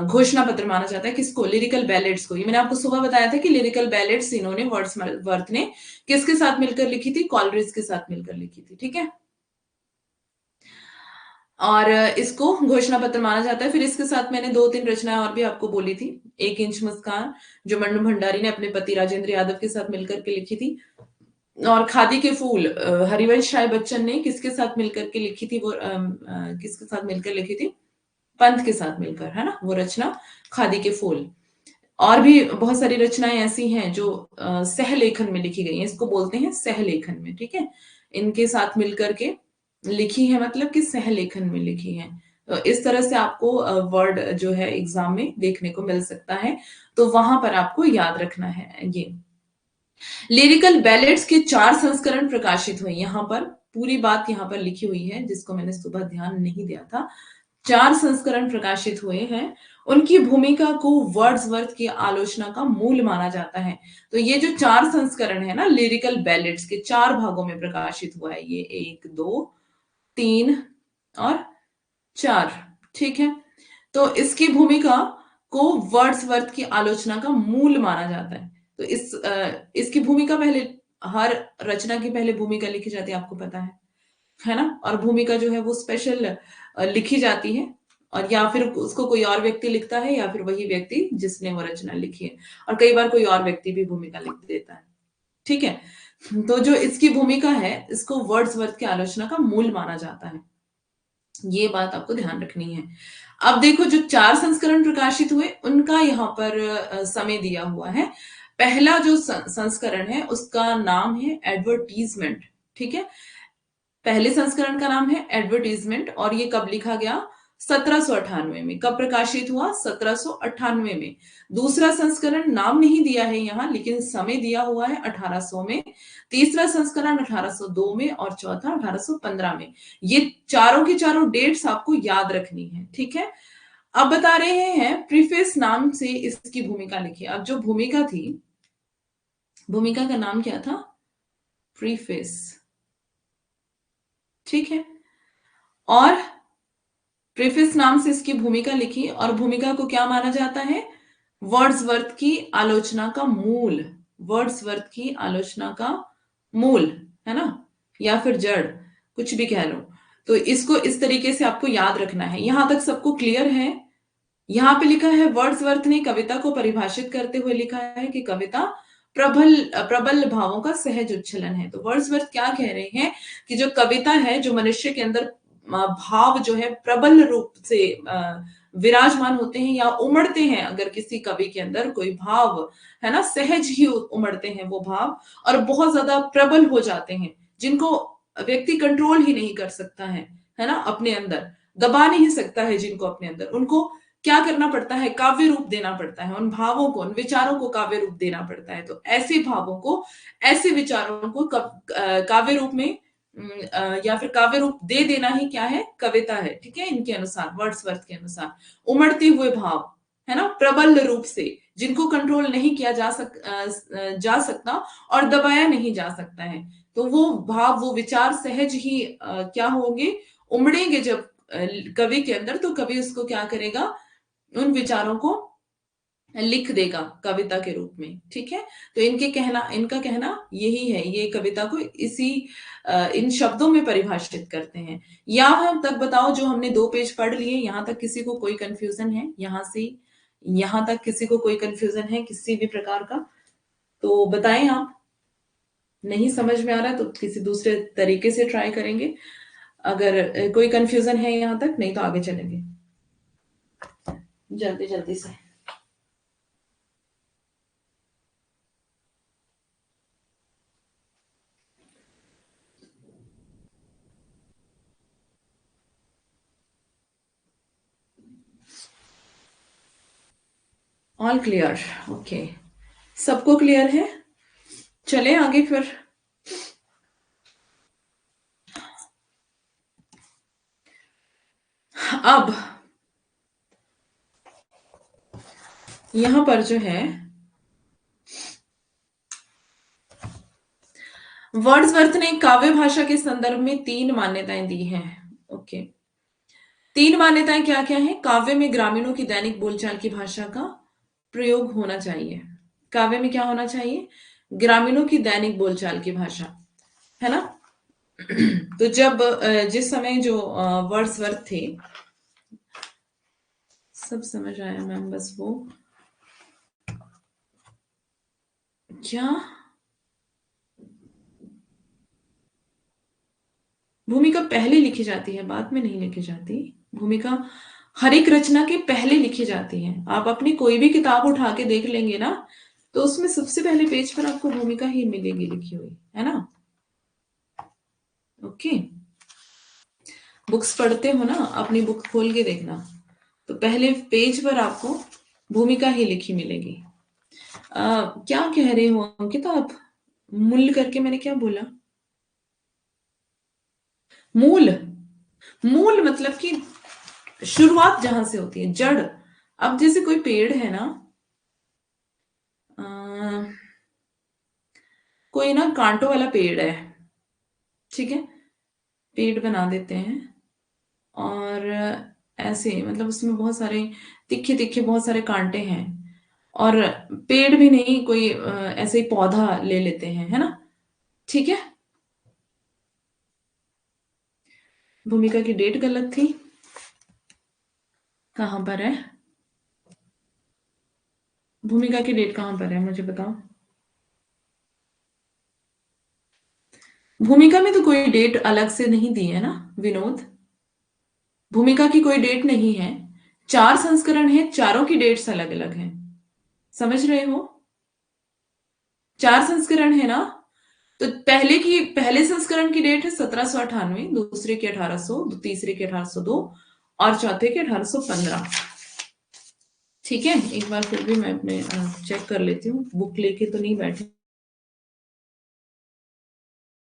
घोषणा पत्र माना जाता है। किसको? लिरिकल बैलेड्स को। ये मैंने आपको सुबह बताया था कि लिरिकल बैलेड्स इन्होंने वर्ड्सवर्थ ने किसके साथ मिलकर लिखी थी? कॉलरिज के साथ मिलकर लिखी थी, ठीक है। और इसको घोषणा पत्र माना जाता है। फिर इसके साथ मैंने 2-3 रचनाएं और भी आपको बोली थी। 1 इंच मुस्कान जो मन्नू भंडारी ने अपने पति राजेंद्र यादव के साथ मिलकर के लिखी थी। और खादी के फूल हरिवंश राय बच्चन ने किसके साथ मिलकर के लिखी थी? वो किसके साथ मिलकर लिखी थी? पंत के साथ मिलकर, है ना, वो रचना खादी के फूल। और भी बहुत सारी रचनाएं ऐसी हैं जो सहलेखन में लिखी गई हैं, इसको बोलते हैं सहलेखन में, ठीक है। इनके साथ मिलकर के लिखी है, मतलब कि सहलेखन में लिखी है। तो इस तरह से आपको वर्ड जो है एग्जाम में देखने को मिल सकता है, तो वहां पर आपको याद रखना है ये। लिरिकल बैलेड्स के 4 संस्करण प्रकाशित हुए। यहाँ पर पूरी बात यहाँ पर लिखी हुई है, जिसको मैंने सुबह ध्यान नहीं दिया था। 4 संस्करण प्रकाशित हुए हैं। उनकी भूमिका को वर्ड्सवर्थ की आलोचना का मूल माना जाता है। तो ये जो 4 संस्करण है ना, लिरिकल बैलेड्स के 4 भागों में प्रकाशित हुआ है ये, 1, 2, 3 और 4, ठीक है। तो इसकी भूमिका को वर्ड्सवर्थ की आलोचना का मूल माना जाता है। तो इसकी भूमिका पहले, हर रचना की पहले भूमिका लिखी जाती है, आपको पता है ना। और भूमिका जो है वो स्पेशल लिखी जाती है, और या फिर उसको कोई और व्यक्ति लिखता है या फिर वही व्यक्ति जिसने वो रचना लिखी है, और कई बार कोई और व्यक्ति भी भूमिका लिख देता है, ठीक है। तो जो इसकी भूमिका है, इसको वर्ड्सवर्थ की आलोचना का मूल माना जाता है। ये बात आपको ध्यान रखनी है। अब देखो जो 4 संस्करण प्रकाशित हुए उनका यहाँ पर समय दिया हुआ है। पहला जो संस्करण है उसका नाम है एडवर्टीजमेंट, ठीक है। पहले संस्करण का नाम है एडवर्टीजमेंट, और ये कब लिखा गया? 1798 में। कब प्रकाशित हुआ? 1798 में। दूसरा संस्करण नाम नहीं दिया है यहाँ, लेकिन समय दिया हुआ है 1800 में। तीसरा संस्करण 1802 में, और चौथा 1815 में। ये चारों की चारों डेट्स आपको याद रखनी है, ठीक है। अब बता रहे हैं प्रीफेस नाम से इसकी भूमिका लिखी। अब जो भूमिका थी, भूमिका का नाम क्या था? प्रीफेस, ठीक है। और प्रीफेस नाम से इसकी भूमिका लिखी, और भूमिका को क्या माना जाता है? वर्ड्सवर्थ की आलोचना का मूल। वर्ड्सवर्थ की आलोचना का मूल, है ना, या फिर जड़, कुछ भी कह लो। तो इसको इस तरीके से आपको याद रखना है। यहां तक सबको क्लियर है? यहाँ पे लिखा है वर्ड्सवर्थ ने कविता को परिभाषित करते हुए लिखा है कि कविता प्रबल भावों का सहज उच्छलन है। तो वर्ड्सवर्थ क्या कह रहे हैं कि जो कविता है, जो मनुष्य के अंदर भाव जो है प्रबल रूप से विराजमान होते हैं या उमड़ते हैं। अगर किसी कवि के अंदर कोई भाव है ना, सहज ही उमड़ते हैं वो भाव, और बहुत ज्यादा प्रबल हो जाते हैं, जिनको व्यक्ति कंट्रोल ही नहीं कर सकता है ना, अपने अंदर दबा नहीं सकता है जिनको अपने अंदर, उनको क्या करना पड़ता है? काव्य रूप देना पड़ता है। उन भावों को, उन विचारों को काव्य रूप देना पड़ता है। तो ऐसे भावों को, ऐसे विचारों को काव्य रूप में या फिर काव्य रूप दे देना ही क्या है? कविता है। ठीक है, इनके अनुसार, वर्ड्सवर्थ के अनुसार उमड़ते हुए भाव, है ना, प्रबल रूप से, जिनको कंट्रोल नहीं किया जा सकता और दबाया नहीं जा सकता है। तो वो भाव, वो विचार सहज ही क्या होंगे? उमड़ेंगे जब कवि के अंदर, तो कवि उसको क्या करेगा? उन विचारों को लिख देगा कविता के रूप में। ठीक है, तो इनका कहना यही है। ये कविता को इन शब्दों में परिभाषित करते हैं। यहाँ तक बताओ, जो हमने 2 पेज पढ़ लिए, यहाँ तक किसी को कोई कंफ्यूजन है? यहाँ से यहाँ तक किसी को कोई कंफ्यूजन है किसी भी प्रकार का? तो बताएं आप। नहीं समझ में आ रहा तो किसी दूसरे तरीके से ट्राई करेंगे। अगर कोई कंफ्यूजन है यहाँ तक, नहीं तो आगे चलेंगे जल्दी जल्दी से। All clear? ओके, सबको क्लियर है? चले आगे फिर। अब यहां पर जो है, वर्ड्सवर्थ ने काव्य भाषा के संदर्भ में 3 मान्यताएं दी हैं। ओके, 3 मान्यताएं क्या क्या है? काव्य में ग्रामीणों की दैनिक बोलचाल की भाषा का प्रयोग होना चाहिए। काव्य में क्या होना चाहिए? ग्रामीणों की दैनिक बोलचाल की भाषा, है ना। तो जब जिस समय जो वर्ड्सवर्थ थे, सब समझ आया मैम, बस वो क्या, भूमिका पहले लिखी जाती है, बाद में नहीं लिखी जाती। भूमिका हर एक रचना के पहले लिखी जाती है। आप अपनी कोई भी किताब उठा के देख लेंगे ना, तो उसमें सबसे पहले पेज पर आपको भूमिका ही मिलेगी लिखी हुई, है ना। ओके, बुक्स पढ़ते हो ना, अपनी बुक खोल के देखना, तो पहले पेज पर आपको भूमिका ही लिखी मिलेगी। क्या कह रहे हो अंकिता आप? मूल करके मैंने क्या बोला? मूल? मूल मतलब कि शुरुआत जहां से होती है, जड़। अब जैसे कोई पेड़ है ना, कोई ना कांटों वाला पेड़ है, ठीक है, पेड़ बना देते हैं, और ऐसे मतलब उसमें बहुत सारे तिखे तिखे बहुत सारे कांटे हैं, और पेड़ भी नहीं, कोई ऐसे ही पौधा ले लेते हैं, है ना। ठीक है, भूमिका की डेट गलत थी। कहां पर है भूमिका की डेट? कहां पर है मुझे बताओ। भूमिका में तो कोई डेट अलग से नहीं दी है ना विनोद। भूमिका की कोई डेट नहीं है। 4 संस्करण है, चारों की डेट्स अलग अलग हैं। समझ रहे हो? 4 संस्करण है ना, तो पहले संस्करण की डेट है 1798, दूसरे की 1800, तीसरे की 1802 और चौथे की 1815। ठीक है, एक बार फिर भी मैं अपने चेक कर लेती हूँ, बुक लेके तो नहीं बैठे।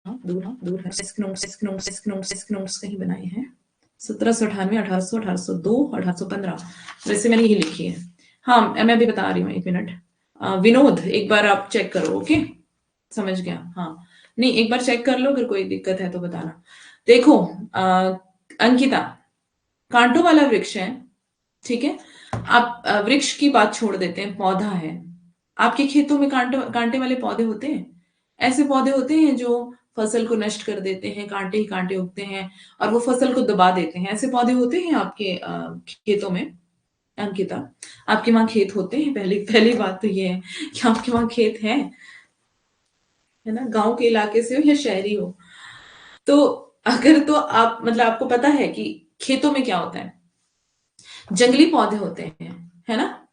दूर दूर है, नोट्स कहीं बनाए हैं। 1798, 1800, 1802, 1815, वैसे मैंने यही लिखी है। हाँ, मैं भी बता रही हूँ, 1 मिनट। विनोद, एक बार आप चेक करो। ओके, समझ गया। हाँ, नहीं, एक बार चेक कर लो, अगर कोई दिक्कत है तो बताना। देखो अंकिता, कांटों वाला वृक्ष है, ठीक है। आप वृक्ष की बात छोड़ देते हैं, पौधा है। आपके खेतों में कांटे कांटे वाले पौधे होते हैं? ऐसे पौधे होते हैं जो फसल को नष्ट कर देते हैं, कांटे ही कांटे उगते हैं और वो फसल को दबा देते हैं। ऐसे पौधे होते हैं आपके खेतों में? अंकिता, आपके वहाँ खेत होते हैं? पहली पहली बात तो ये है कि आपके वहाँ खेत है ना? गाँव के इलाके से हो या शहरी हो? तो अगर तो आप मतलब आपको पता है कि खेतों में क्या होता है? जंगली पौधे होते हैं, है ना?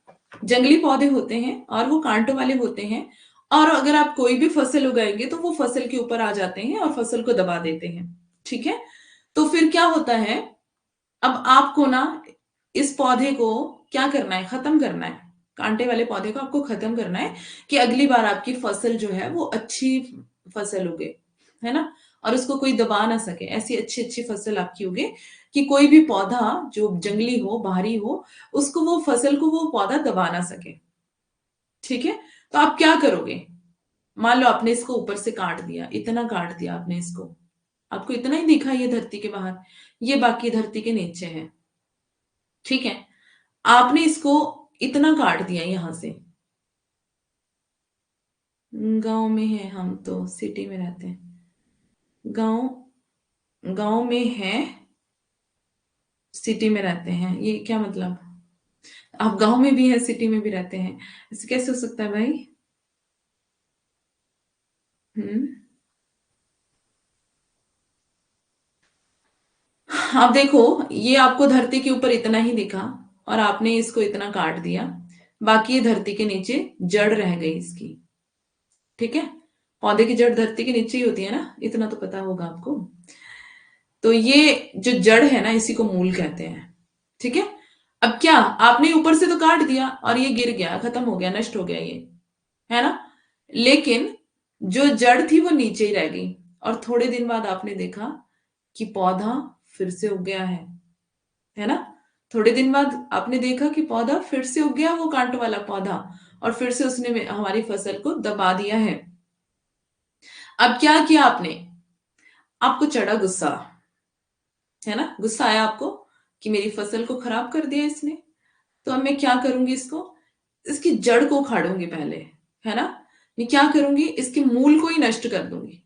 जंगली पौधे होते हैं और वो कांटों वाले होते हैं और अगर आप कोई भी फसल उगाएँगे तो वो फसल के ऊपर आ जाते हैं और फसल को दबा देते हैं, ठीक है? तो फिर क्या होता है, अब आपको ना इस पौधे को क्या करना है, खत्म करना है। कांटे वाले पौधे को आपको खत्म करना है कि अगली बार आपकी फसल जो है वो अच्छी फसल उगे, है ना? और उसको कोई दबा ना सके। ऐसी अच्छी-अच्छी फसल आपकी उगे कि कोई भी पौधा जो जंगली हो, बाहरी हो, उसको वो फसल को वो पौधा दबा ना सके। ठीक है? तो आप क्या करोगे? मान लो आपने इसको ऊपर से काट दिया, इतना काट दिया आपने इसको। आपको इतना ही दिखा ये धरती के बाहर, ये बाकी धरती के नीचे है। ठीक है? आपने इसको इतना काट दिया यहां से। गांव में है, हम तो सिटी में रहते हैं। गांव गांव में है, सिटी में रहते हैं, ये क्या मतलब? आप गांव में भी है, सिटी में भी रहते हैं, ऐसे कैसे हो सकता है भाई? हम्म। अब देखो, ये आपको धरती के ऊपर इतना ही दिखा और आपने इसको इतना काट दिया, बाकी ये धरती के नीचे जड़ रह गई इसकी। ठीक है? पौधे की जड़ धरती के नीचे ही होती है ना, इतना तो पता होगा आपको। तो ये जो जड़ है ना, इसी को मूल कहते हैं। ठीक है? अब क्या, आपने ऊपर से तो काट दिया और ये गिर गया, खत्म हो गया, नष्ट हो गया ये, है ना? लेकिन जो जड़ थी वो नीचे ही रह गई और थोड़े दिन बाद आपने देखा कि पौधा फिर से उग गया है ना? थोड़े दिन बाद आपने देखा कि पौधा फिर से उग गया, वो कांटों वाला पौधा, और फिर से उसने हमारी फसल को दबा दिया है। अब क्या किया आपने? आपको चढ़ा गुस्सा, है ना? गुस्सा आया आपको कि मेरी फसल को खराब कर दिया इसने। तो अब मैं क्या करूंगी, इसको, इसकी जड़ को उखाड़ूंगी पहले, है ना? मैं क्या करूंगी, इसके मूल को ही नष्ट कर दूंगी।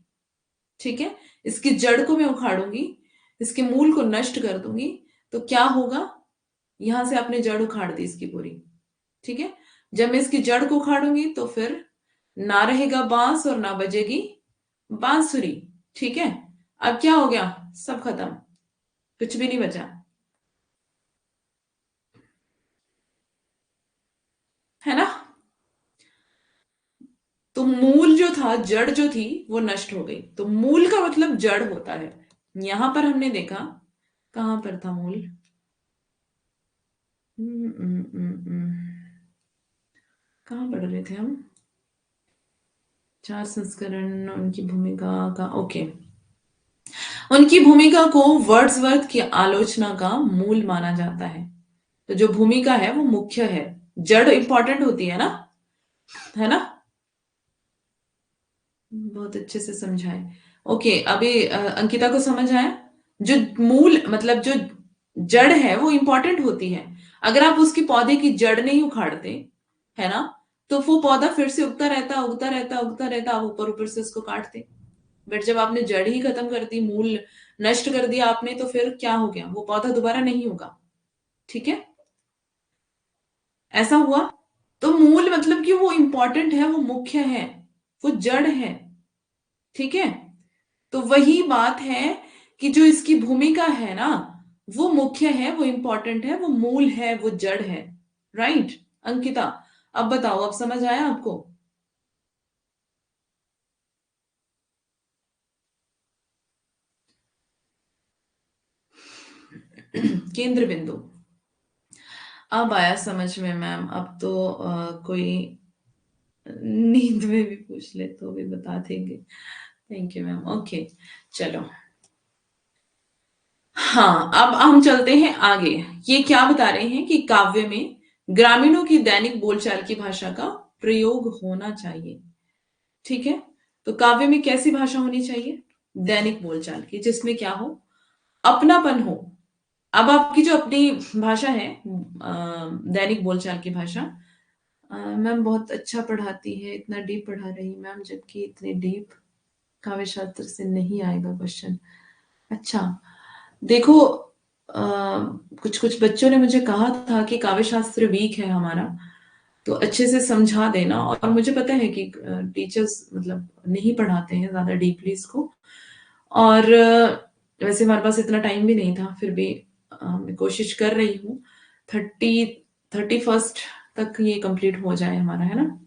ठीक है? इसकी जड़ को मैं उखाड़ूंगी, इसके मूल को नष्ट कर दूंगी। तो क्या होगा, यहां से आपने जड़ उखाड़ दी इसकी पूरी। ठीक है? जब मैं इसकी जड़ को उखाड़ूंगी तो फिर ना रहेगा बांस और ना बजेगी बांसुरी। ठीक है? अब क्या हो गया, सब खत्म, कुछ भी नहीं बचा, है ना? तो मूल जो था, जड़ जो थी वो नष्ट हो गई। तो मूल का मतलब जड़ होता है। यहां पर हमने देखा, कहां पर था मूल? कहाँ पढ़ रहे थे हम? चार संस्करण, उनकी भूमिका का, ओके। उनकी भूमिका को वर्ड्सवर्थ की आलोचना का मूल माना जाता है। तो जो भूमिका है वो मुख्य है, जड़ इंपॉर्टेंट होती है ना? बहुत अच्छे से समझाए। ओके, अभी अंकिता को समझ आया? जो मूल मतलब जो जड़ है वो इंपॉर्टेंट होती है। अगर आप उसकी पौधे की जड़ नहीं उखाड़ते, है ना, तो वो पौधा फिर से उगता रहता, उगता रहता, उगता रहता, आप ऊपर ऊपर से उसको काटते। बट जब आपने जड़ ही खत्म कर दी, मूल नष्ट कर दिया आपने, तो फिर क्या हो गया, वो पौधा दोबारा नहीं होगा। ठीक है? ऐसा हुआ। तो मूल मतलब कि वो इंपॉर्टेंट है, वो मुख्य है, वो जड़ है। ठीक है? तो वही बात है कि जो इसकी भूमिका है ना, वो मुख्य है, वो इंपॉर्टेंट है, वो मूल है, वो जड़ है। राइट? अंकिता, अब बताओ, अब समझ आया आपको? केंद्र बिंदु, अब आया समझ में मैम। अब तो कोई नींद में भी पूछ ले तो भी बता देंगे। Thank you ma'am. ओके, चलो। हाँ, अब हम चलते हैं आगे। ये क्या बता रहे हैं कि काव्य में ग्रामीणों की दैनिक बोलचाल की भाषा का प्रयोग होना चाहिए। ठीक है? तो काव्य में कैसी भाषा होनी चाहिए? दैनिक बोलचाल की, जिसमें क्या हो, अपनापन हो। अब आपकी जो अपनी भाषा है, दैनिक बोलचाल की भाषा, मैम बहुत अच्छा पढ़ाती है, इतना डीप पढ़ा रही मैम, जबकि इतने डीप काव्य शास्त्र से नहीं आएगा क्वेश्चन। अच्छा, देखो कुछ कुछ बच्चों ने मुझे कहा था कि काव्य शास्त्र वीक है हमारा, तो अच्छे से समझा देना। और मुझे पता है कि टीचर्स मतलब नहीं पढ़ाते हैं ज्यादा डीपली इसको, और वैसे हमारे पास इतना टाइम भी नहीं था, फिर भी मैं कोशिश कर रही हूँ 31st तक ये कंप्लीट हो जाए हमारा, है ना।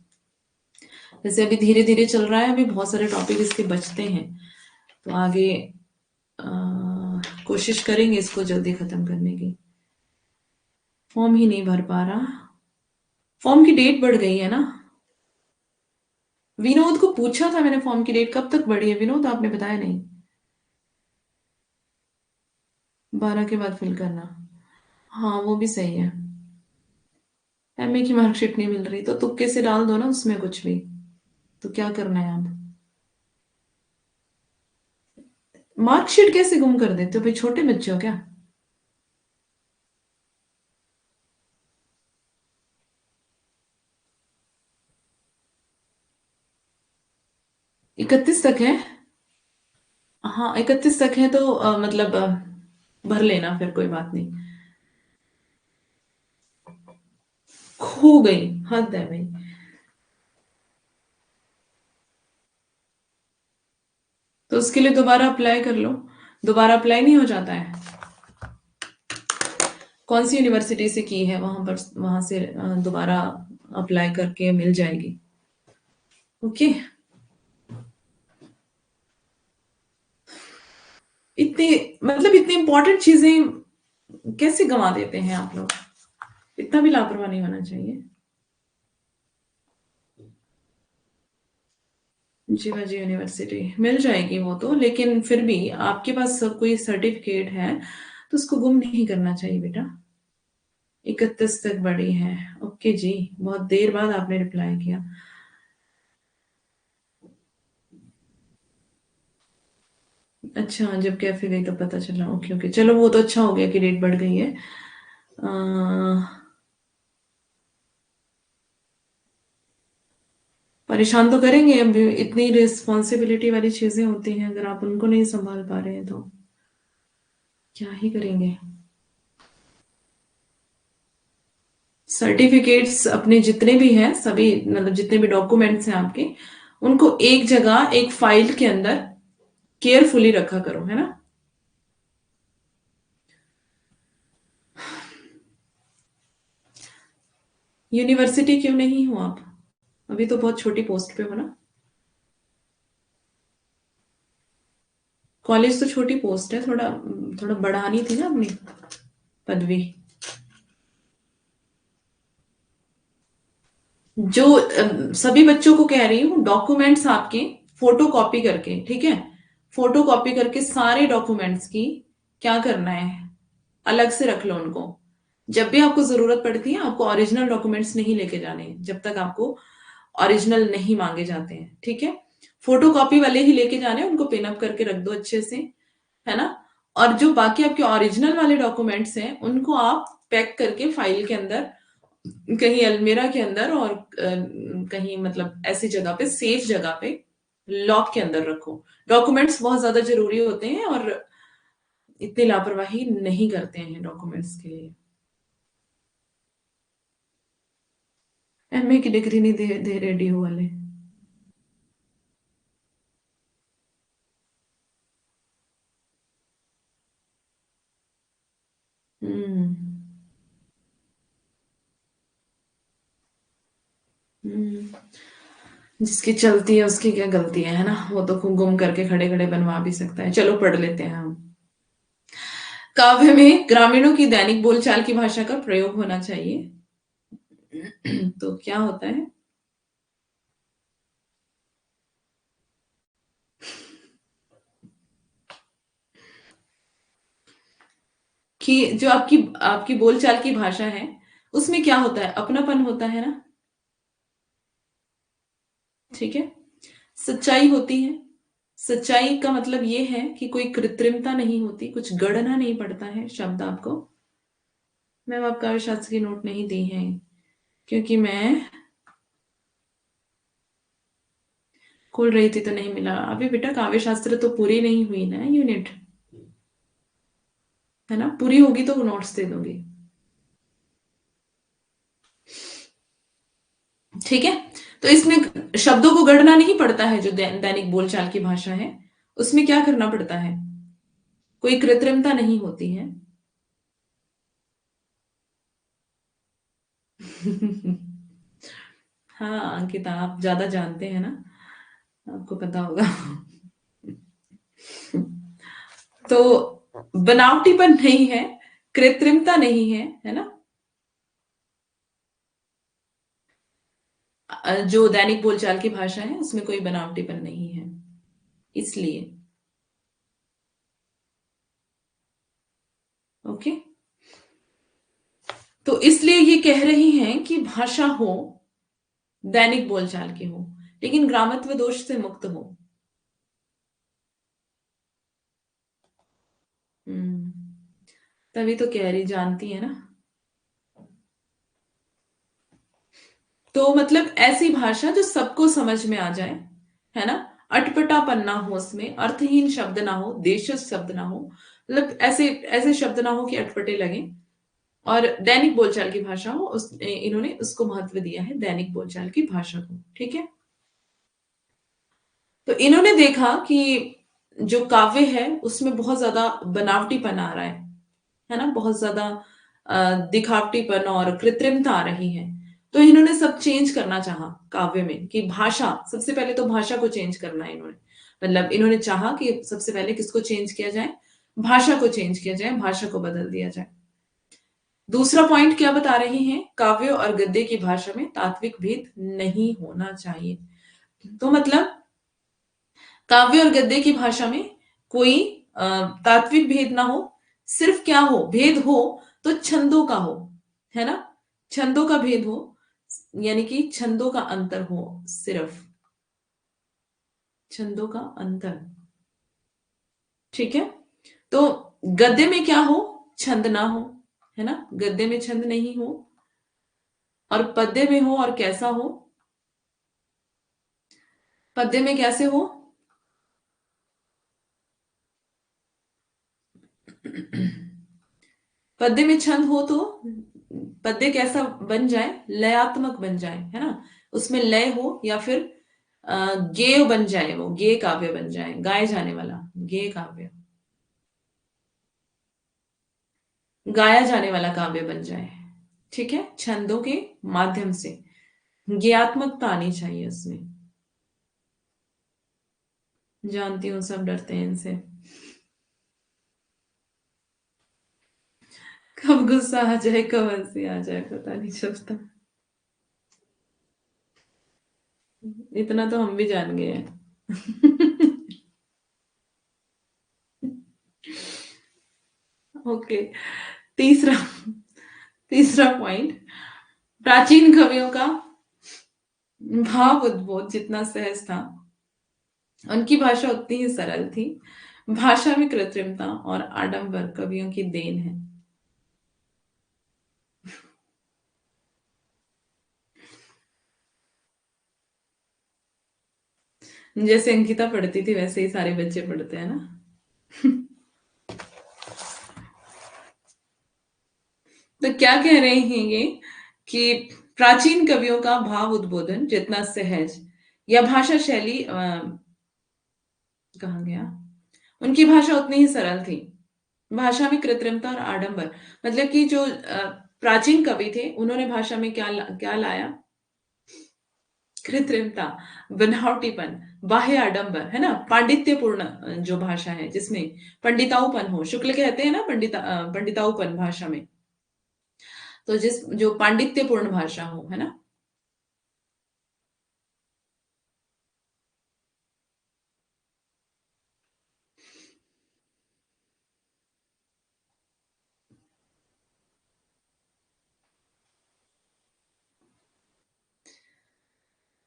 जैसे अभी धीरे धीरे चल रहा है, अभी बहुत सारे टॉपिक इसके बचते हैं, तो आगे अ, कोशिश करेंगे इसको जल्दी खत्म करने की। फॉर्म ही नहीं भर पा रहा, फॉर्म की डेट बढ़ गई है ना। विनोद को पूछा था मैंने, फॉर्म की डेट कब तक बढ़ी है विनोद, आपने बताया नहीं। 12 के बाद फिल करना, हाँ वो भी सही है। एमए की मार्कशीट नहीं मिल रही तो तुक्के से डाल दो ना उसमें कुछ भी, तो क्या करना है अब। मार्कशीट कैसे गुम कर देते हो भाई, छोटे बच्चे हो क्या। 31 तक है। हाँ 31 तक है तो मतलब भर लेना, फिर कोई बात नहीं। खो गई, हद है भाई। तो उसके लिए दोबारा अप्लाई कर लो, दोबारा अप्लाई नहीं हो जाता है। कौन सी यूनिवर्सिटी से की है, वहां पर वहां से दोबारा अप्लाई करके मिल जाएगी। ओके। इतनी मतलब इतनी इंपॉर्टेंट चीजें कैसे गंवा देते हैं आप लोग, इतना भी लापरवाह नहीं होना चाहिए। जीवाजी यूनिवर्सिटी मिल जाएगी वो तो, लेकिन फिर भी आपके पास सब कोई सर्टिफिकेट है तो उसको गुम नहीं करना चाहिए बेटा। 31 तक बड़ी है, ओके जी, बहुत देर बाद आपने रिप्लाई किया। अच्छा, जब कैफे गई तब पता चला, ओके ओके, चलो वो तो अच्छा हो गया कि डेट बढ़ गई है। अ, परेशान तो करेंगे, अब इतनी रिस्पॉन्सिबिलिटी वाली चीजें होती हैं, अगर आप उनको नहीं संभाल पा रहे हैं तो क्या ही करेंगे। सर्टिफिकेट्स अपने जितने भी हैं सभी, मतलब जितने भी डॉक्यूमेंट्स हैं आपके, उनको एक जगह एक फाइल के अंदर केयरफुली रखा करो, है ना। यूनिवर्सिटी क्यों नहीं हो आप, अभी तो बहुत छोटी पोस्ट पे हो ना। कॉलेज तो छोटी पोस्ट है, थोड़ा थोड़ा बढ़ानी थी ना अपनी पदवी। जो सभी बच्चों को कह रही हूँ, डॉक्यूमेंट्स आपके फोटो कॉपी करके, ठीक है, फोटो कॉपी करके सारे डॉक्यूमेंट्स की क्या करना है, अलग से रख लो उनको। जब भी आपको जरूरत पड़ती है, आपको ओरिजिनल डॉक्यूमेंट्स नहीं लेके जाने जब तक आपको ओरिजिनल नहीं मांगे जाते हैं, ठीक है। फोटो कॉपी वाले ही लेके जाने, उनको पिन अप करके रख दो अच्छे से, है ना। और जो बाकी आपके ओरिजिनल वाले डॉक्यूमेंट्स हैं उनको आप पैक करके फाइल के अंदर, कहीं अलमीरा के अंदर, और कहीं मतलब ऐसी जगह पे, सेफ जगह पे, लॉक के अंदर रखो। डॉक्यूमेंट्स बहुत ज्यादा जरूरी होते हैं, और इतनी लापरवाही नहीं करते हैं डॉक्यूमेंट्स के लिए। एमए की डिग्री नहीं दे रहे डीओ वाले। हम्म। हम्म। जिसकी चलती है उसकी क्या गलती है ना, वो तो खूब गुम करके खड़े खड़े बनवा भी सकता है। चलो पढ़ लेते हैं हम। काव्य में ग्रामीणों की दैनिक बोलचाल की भाषा का प्रयोग होना चाहिए। तो क्या होता है कि जो आपकी आपकी बोलचाल की भाषा है, उसमें क्या होता है, अपनापन होता है ना, ठीक है। सच्चाई होती है। सच्चाई का मतलब ये है कि कोई कृत्रिमता नहीं होती, कुछ गढ़ना नहीं पड़ता है शब्द आपको। मैम आप काव्य शास्त्र की नोट नहीं दी है, क्योंकि मैं खोल रही थी तो नहीं मिला। अभी बेटा काव्य शास्त्र तो पूरी नहीं हुई ना यूनिट, है ना? पूरी होगी तो नोट्स दे दूंगी। ठीक है। तो इसमें शब्दों को गढ़ना नहीं पड़ता है, जो दैनिक बोलचाल की भाषा है उसमें क्या करना पड़ता है, कोई कृत्रिमता नहीं होती है। हाँ अंकिता, आप ज्यादा जानते हैं ना, आपको पता होगा। तो बनावटीपन नहीं है, कृत्रिमता नहीं है, है ना? जो दैनिक बोलचाल की भाषा है उसमें कोई बनावटीपन नहीं है, इसलिए। ओके। तो इसलिए ये कह रही हैं कि भाषा हो, दैनिक बोलचाल की हो, लेकिन ग्रामत्व दोष से मुक्त हो। हम्म। तभी तो कह रही, जानती है ना। तो मतलब ऐसी भाषा जो सबको समझ में आ जाए, है ना? अटपटापन ना हो उसमें, अर्थहीन शब्द ना हो, देशज शब्द ना हो, मतलब ऐसे ऐसे शब्द ना हो कि अटपटे लगे। और दैनिक बोलचाल की भाषा हो, उस इन्होंने उसको महत्व दिया है, दैनिक बोलचाल की भाषा को। ठीक है। तो इन्होंने देखा कि जो काव्य है उसमें बहुत ज्यादा बनावटीपन आ रहा है ना? बहुत ज्यादा दिखावटीपन और कृत्रिमता आ रही है। तो इन्होंने सब चेंज करना चाहा काव्य में, कि भाषा, सबसे पहले तो भाषा को चेंज करना है इन्होंने। मतलब इन्होंने चाहा कि सबसे पहले किसको चेंज किया जाए, भाषा को चेंज किया जाए, भाषा को बदल दिया जाए। दूसरा पॉइंट क्या बता रहे हैं, काव्य और गद्य की भाषा में तात्विक भेद नहीं होना चाहिए। तो मतलब काव्य और गद्य की भाषा में कोई तात्विक भेद ना हो, सिर्फ क्या हो, भेद हो तो छंदों का हो, है ना? छंदों का भेद हो, यानी कि छंदों का अंतर हो, सिर्फ छंदों का अंतर। ठीक है। तो गद्य में क्या हो, छंद ना हो, है ना? गद्य में छंद नहीं हो, और पद्य में हो, और कैसा हो, पद्य में कैसे हो? पद्य में छंद हो तो पद्य कैसा बन जाए, लयात्मक बन जाए, है ना? उसमें लय हो, या फिर गेय बन जाए, वो गेय काव्य बन जाए, गाए जाने वाला गेय काव्य, गाया जाने वाला काव्य बन जाए। ठीक है, छंदों के माध्यम से गेयात्मकता आनी चाहिए उसमें। जानती हूँ सब डरते हैं इनसे। कब गुस्सा आ जाए, कब हंसी आ जाए, पता नहीं चलता। इतना तो हम भी जान गए हैं। ओके। तीसरा तीसरा पॉइंट, प्राचीन कवियों का भाव उद्बोध जितना सहज था, उनकी भाषा उतनी ही सरल थी। भाषा में कृत्रिमता और आडंबर कवियों की देन है। जैसे अंकिता पढ़ती थी वैसे ही सारे बच्चे पढ़ते हैं ना। तो क्या कह रहे हैं ये, कि प्राचीन कवियों का भाव उद्बोधन जितना सहज, या भाषा शैली कहा गया, उनकी भाषा उतनी ही सरल थी। भाषा में कृत्रिमता और आडंबर, मतलब कि जो प्राचीन कवि थे उन्होंने भाषा में क्या लाया, कृत्रिमता, बनावटीपन, बाह्य आडंबर, है ना? पांडित्यपूर्ण जो भाषा है जिसमें पंडिताऊपन हो, शुक्ल कहते हैं ना पंडिताऊपन भाषा में। तो जिस जो पांडित्यपूर्ण भाषा हो, है ना?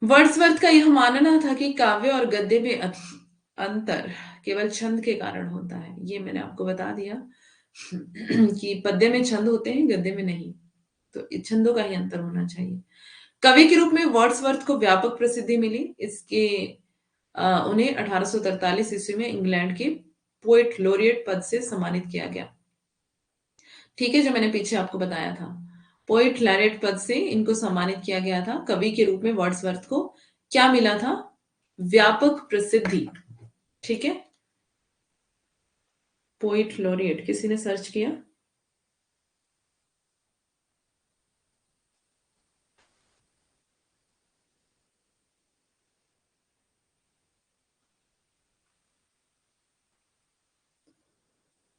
वर्ड्सवर्थ का यह मानना था कि काव्य और गद्य में अंतर केवल छंद के कारण होता है। ये मैंने आपको बता दिया कि पद्य में छंद होते हैं, गद्य में नहीं। तो इस छंदों का ही अंतर होना चाहिए। कवि के रूप में वर्ड्सवर्थ को व्यापक प्रसिद्धि मिली। इसके उन्हें 1843 ईस्वी में इंग्लैंड के पोएट लॉरिएट पद से सम्मानित किया गया। ठीक है, जो मैंने पीछे आपको बताया था, पोएट लॉरिएट पद से इनको सम्मानित किया गया था। कवि के रूप में वर्ड्सवर्थ को क्या मिला था? व्यापक प्रसिद्धि। ठीक है, पोएट लॉरिएट किसी ने सर्च किया?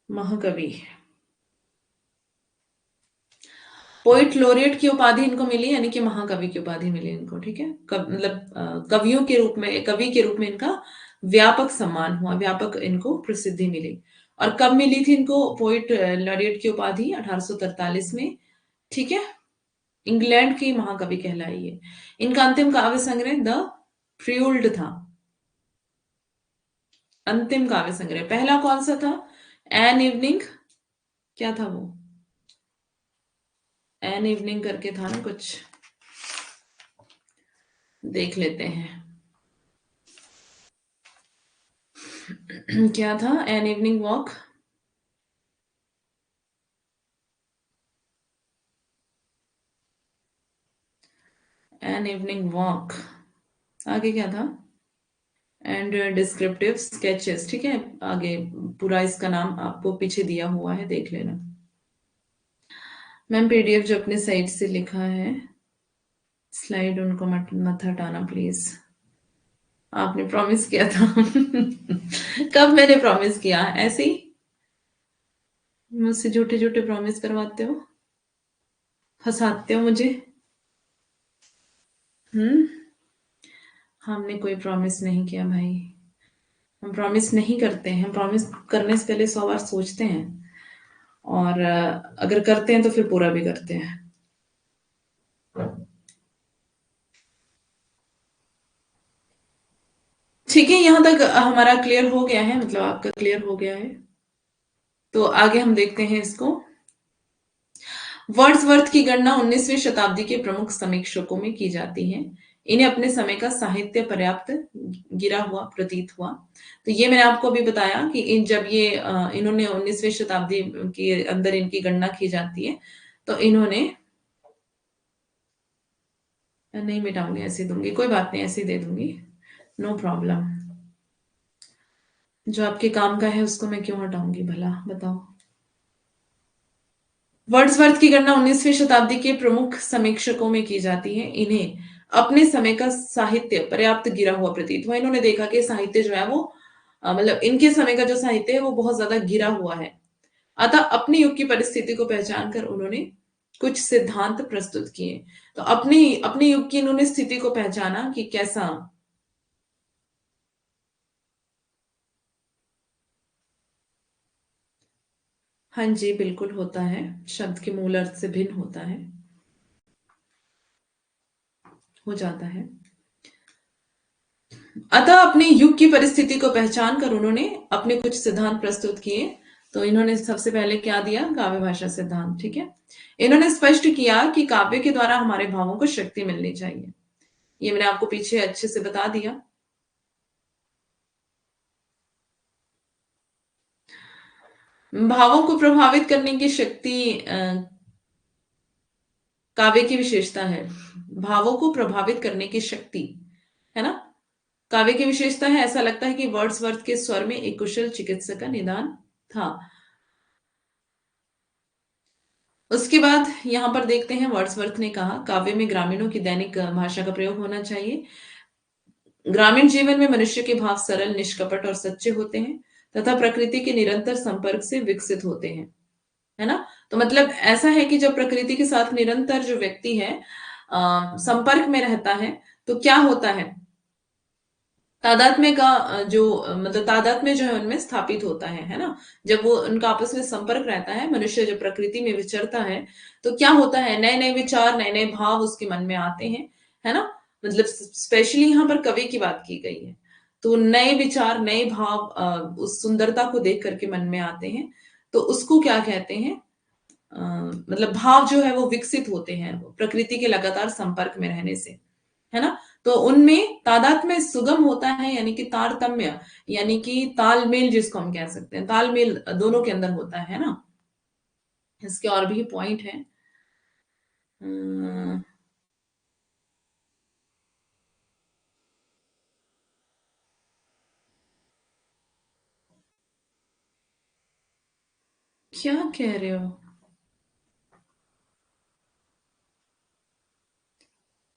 महाकवि, पोइट लॉरिएट की उपाधि इनको मिली, यानी कि महाकवि की उपाधि मिली इनको। ठीक है, मतलब कवियों के रूप में, कवि के रूप में इनका व्यापक सम्मान हुआ, व्यापक इनको प्रसिद्धि मिली। और कब मिली थी इनको पोइट लॉरिएट की उपाधि? 1843 में। ठीक है, इंग्लैंड की महाकवि कहलाई है। इनका अंतिम काव्य संग्रह द प्रियुल्ड था। अंतिम काव्य संग्रह पहला कौन सा था? एन इवनिंग, क्या था वो? एन इवनिंग करके था ना कुछ, देख लेते हैं। क्या था? An evening walk, an evening walk, आगे क्या था? And descriptive sketches. ठीक है, आगे पूरा इसका नाम आपको पीछे दिया हुआ है, देख लेना। मैम पीडीएफ जो अपने साइट से लिखा है, स्लाइड उनको मत मत हटाना प्लीज। आपने प्रॉमिस किया था। कब मैंने प्रॉमिस किया? ऐसे ही मुझसे झूठे झूठे प्रॉमिस करवाते हो, फंसाते हो मुझे। हम्म, हमने कोई प्रॉमिस नहीं किया भाई, हम प्रॉमिस नहीं करते हैं। हम प्रॉमिस करने से पहले 100 बार सोचते हैं, और अगर करते हैं तो फिर पूरा भी करते हैं। ठीक है, यहां तक हमारा क्लियर हो गया है, मतलब आपका क्लियर हो गया है। तो आगे हम देखते हैं इसको। वर्ड्सवर्थ की गणना 19वीं शताब्दी के प्रमुख समीक्षकों में की जाती है। इन्हें अपने समय का साहित्य पर्याप्त गिरा हुआ प्रतीत हुआ। तो ये मैंने आपको अभी बताया कि जब ये इन्होंने 19वीं शताब्दी के अंदर इनकी गणना की जाती है, तो इन्होंने, नहीं मिटाऊंगी, ऐसे दूंगी, कोई बात नहीं, ऐसे दे दूंगी, नो प्रॉब्लम। जो आपके काम का है उसको मैं क्यों हटाऊंगी भला, बताओ। वर्ड्सवर्थ की गणना 19वीं शताब्दी के प्रमुख समीक्षकों में की जाती है। इन्हें अपने समय का साहित्य पर्याप्त गिरा हुआ प्रतीत हुआ। इन्होंने देखा कि साहित्य जो है वो मतलब इनके समय का जो साहित्य है वो बहुत ज्यादा गिरा हुआ है। अतः अपने युग की परिस्थिति को पहचान कर उन्होंने कुछ सिद्धांत प्रस्तुत किए। तो अपने अपने युग की इन्होंने स्थिति को पहचाना कि कैसा। हाँ जी, बिल्कुल होता है, शब्द के मूल अर्थ से भिन्न होता है, हो जाता है। अतः अपने युग की परिस्थिति को पहचान कर उन्होंने अपने कुछ सिद्धांत प्रस्तुत किए। तो इन्होंने सबसे पहले क्या दिया? काव्य भाषा सिद्धांत। ठीक है, इन्होंने स्पष्ट किया कि काव्य के द्वारा हमारे भावों को शक्ति मिलनी चाहिए। ये मैंने आपको पीछे अच्छे से बता दिया। भावों को प्रभावित करने की शक्ति काव्य की विशेषता है। भावों को प्रभावित करने की शक्ति, है ना, काव्य की विशेषता है। ऐसा लगता है कि वर्ड्सवर्थ के स्वर में एक कुशल चिकित्सक का निदान था। उसके बाद यहां पर देखते हैं, वर्ड्सवर्थ ने कहा काव्य में ग्रामीणों की दैनिक भाषा का प्रयोग होना चाहिए। ग्रामीण जीवन में मनुष्य के भाव सरल, निष्कपट और सच्चे होते हैं तथा प्रकृति के निरंतर संपर्क से विकसित होते हैं, है ना। तो मतलब ऐसा है कि जब प्रकृति के साथ निरंतर जो व्यक्ति है संपर्क में रहता है, तो क्या होता है, तादात्म्य का मतलब तादात्म्य जो है उनमें स्थापित होता है ना। जब वो उनका आपस में संपर्क रहता है, मनुष्य जब प्रकृति में विचरता है, तो क्या होता है, नए नए विचार, नए नए भाव उसके मन में आते हैं, है ना। मतलब स्पेशली यहाँ पर कवि की बात की गई है, तो नए विचार, नए भाव उस सुंदरता को देख करके मन में आते हैं। तो उसको क्या कहते हैं, मतलब भाव जो है वो विकसित होते हैं प्रकृति के लगातार संपर्क में रहने से। है ना? तो उनमें तादात्म्य में सुगम होता है, यानी कि तारतम्य, यानी कि तालमेल जिसको हम कह सकते हैं, तालमेल दोनों के अंदर होता है ना? इसके और भी पॉइंट है। अ, क्या कह रहे हो?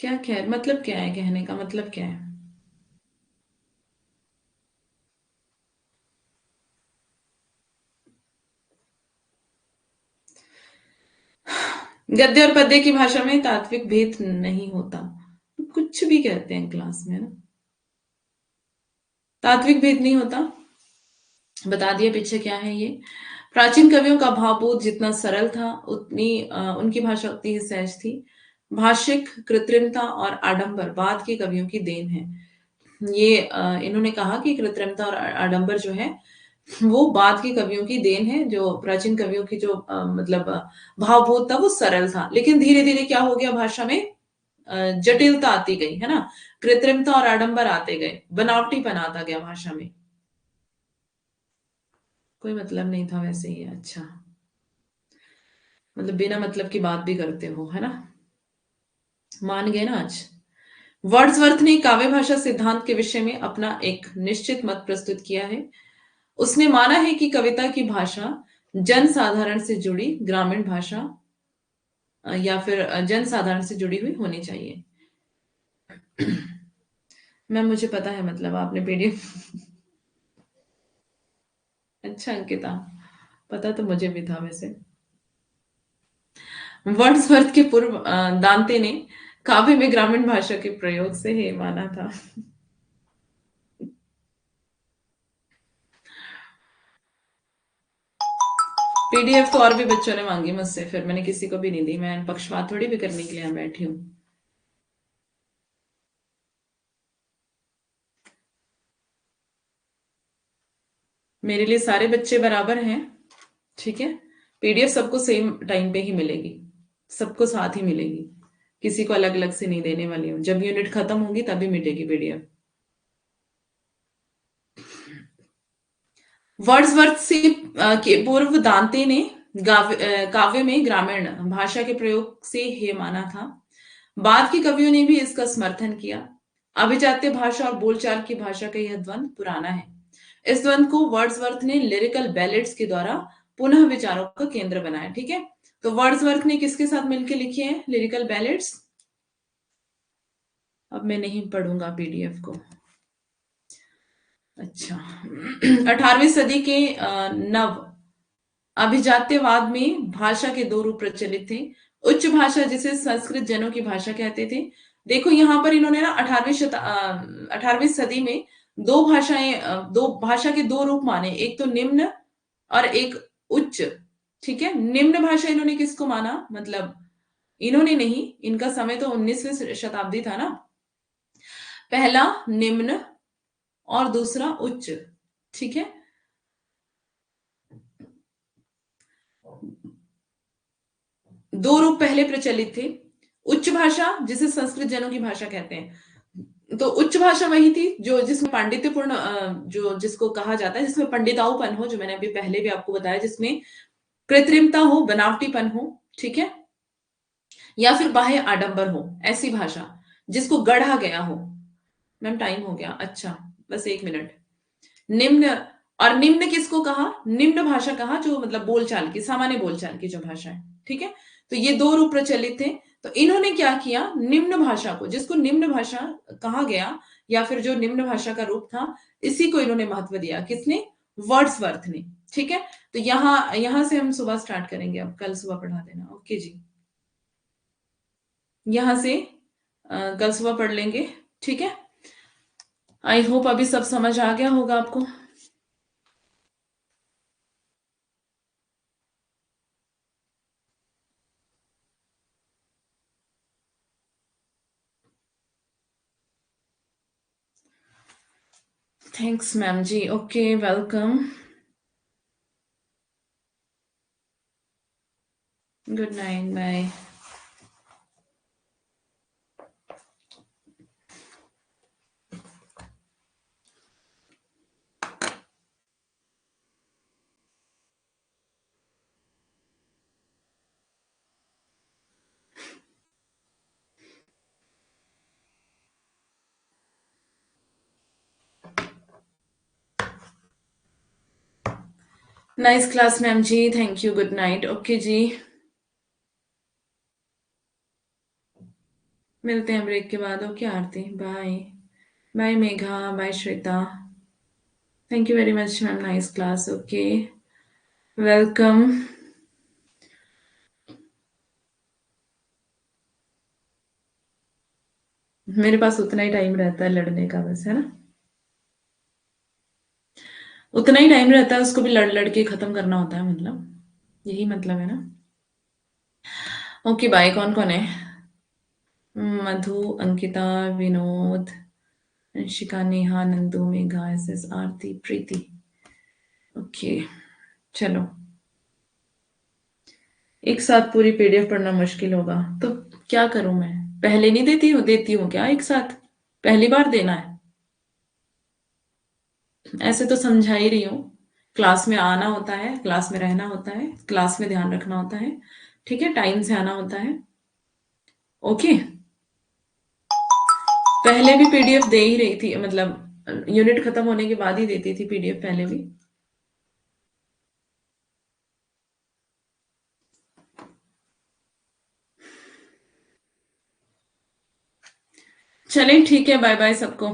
क्या कह मतलब क्या है, कहने का मतलब क्या है? गद्य और पद्य की भाषा में तात्विक भेद नहीं होता। कुछ भी कहते हैं क्लास में ना, तात्विक भेद नहीं होता। बता दिया पीछे क्या है ये। प्राचीन कवियों का भावबोध जितना सरल था, उतनी उनकी भाषा उतनी ही सहज थी। भाषिक कृत्रिमता और आडंबर बाद के कवियों की देन है। ये इन्होंने कहा कि कृत्रिमता और आडंबर जो है वो बाद के कवियों की देन है। जो प्राचीन कवियों की जो मतलब भावबोध था वो सरल था, लेकिन धीरे धीरे क्या हो गया, भाषा में जटिलता आती गई, है ना? कृत्रिमता और आडंबर आते गए, बनावटीपन आता गया भाषा में। कोई मतलब नहीं था वैसे ही, अच्छा। मतलब बिना मतलब की बात भी करते हो, है ना? मान गए ना आज? वर्ड्सवर्थ ने काव्य भाषा सिद्धांत के विषय में अपना एक निश्चित मत प्रस्तुत किया है। उसने माना है कि कविता की भाषा जनसाधारण से जुड़ी ग्रामीण भाषा या फिर जनसाधारण से जुड़ी हुई होनी चाहिए। मैम मुझे पता है, मतलब आपने पीडीएफ अच्छा अंकिता, पता तो मुझे भी था वैसे। वर्ड्सवर्थ के पूर्व दांते ने काव्य में ग्रामीण भाषा के प्रयोग से ही माना था। पीडीएफ तो और भी बच्चों ने मांगी मुझसे, फिर मैंने किसी को भी नहीं दी। मैं पक्षपात थोड़ी भी करने के लिए यहाँ बैठी हूँ। मेरे लिए सारे बच्चे बराबर हैं, ठीक है? पीडीएफ सबको सेम टाइम पे ही मिलेगी, सबको साथ ही मिलेगी। किसी को अलग अलग से नहीं देने वाली हूँ। जब यूनिट खत्म होगी तभी मिलेगी पीडीएफ। वर्ड्सवर्थ से के पूर्व दांते ने काव्य में ग्रामीण भाषा के प्रयोग से हे माना था। बाद के कवियों ने भी इसका समर्थन किया। अभिजात्य भाषा और बोलचाल की भाषा का यह द्वंद्व पुराना है। इस द्वंद्व को वर्ड्सवर्थ ने लिरिकल बैलेड्स के द्वारा पुनः विचारों का केंद्र बनाया, ठीक है? तो वर्ड्सवर्थ ने किसके साथ मिलकर लिखे हैं लिरिकल बैलेड्स? अब मैं नहीं पढ़ूंगा पीडीएफ को। अच्छा। 18वीं सदी के नव अभिजात्यवाद में भाषा के दो रूप प्रचलित थे। उच्च भाषा जिसे संस्कृत जनों की भाषा कहते थे। देखो यहाँ पर इन्होंने ना 18वीं सदी में दो भाषाएं दो भाषा के दो रूप माने, एक तो निम्न और एक उच्च, ठीक है? निम्न भाषा इन्होंने किसको माना, मतलब इन्होंने नहीं, इनका समय तो 19वीं शताब्दी था ना। पहला निम्न और दूसरा उच्च, ठीक है? दो रूप पहले प्रचलित थे। उच्च भाषा जिसे संस्कृत जनों की भाषा कहते हैं, तो उच्च भाषा वही थी जो जिसमें पांडित्यपूर्ण जो जिसको कहा जाता है, जिसमें पंडिताऊपन हो, जो मैंने अभी पहले भी आपको बताया, जिसमें कृत्रिमता हो, बनावटीपन हो, ठीक है? या फिर बाह्य आडंबर हो, ऐसी भाषा जिसको गढ़ा गया हो। मैम टाइम हो गया, अच्छा बस 1 मिनट। निम्न, और निम्न किसको कहा? निम्न भाषा कहा जो मतलब बोलचाल की, सामान्य बोलचाल की जो भाषा है, ठीक है? तो ये दो रूप प्रचलित थे। तो इन्होंने क्या किया, निम्न भाषा को, जिसको निम्न भाषा कहा गया या फिर जो निम्न भाषा का रूप था, इसी को इन्होंने महत्व दिया। किसने? वर्ड्सवर्थ ने, ठीक है? तो यहाँ यहां से हम सुबह स्टार्ट करेंगे, अब कल सुबह पढ़ा देना, ओके जी? यहां से कल सुबह पढ़ लेंगे, ठीक है? आई होप अभी सब समझ आ गया होगा आपको। थैंक्स मैम जी, okay welcome. Good night, bye. Nice class ma'am जी, thank you, good night, okay जी। मिलते हैं ब्रेक के बाद, okay Aarti, bye. Bye Megha, bye Shweta. Thank you very much ma'am, nice class, okay, welcome. मेरे पास उतना ही टाइम रहता है लड़ने का बस, है ना? उतना ही टाइम रहता है, उसको भी लड़ लड़ के खत्म करना होता है, मतलब यही मतलब है ना? ओके बाय, कौन कौन है? मधु, अंकिता, विनोद, शिका, नेहा, नंदू, मेघा, एस एस, आरती, प्रीति। ओके, चलो। एक साथ पूरी पीडीएफ पढ़ना मुश्किल होगा, तो क्या करूं मैं? पहले नहीं देती हूँ क्या एक साथ? पहली बार देना है? ऐसे तो समझा ही रही हूँ। क्लास में आना होता है, क्लास में रहना होता है, क्लास में ध्यान रखना होता है, ठीक है, टाइम से आना होता है। ओके। पहले भी पीडीएफ दे ही रही थी, मतलब यूनिट खत्म होने के बाद ही देती थी पीडीएफ पहले भी। चलें ठीक है, बाय बाय सबको।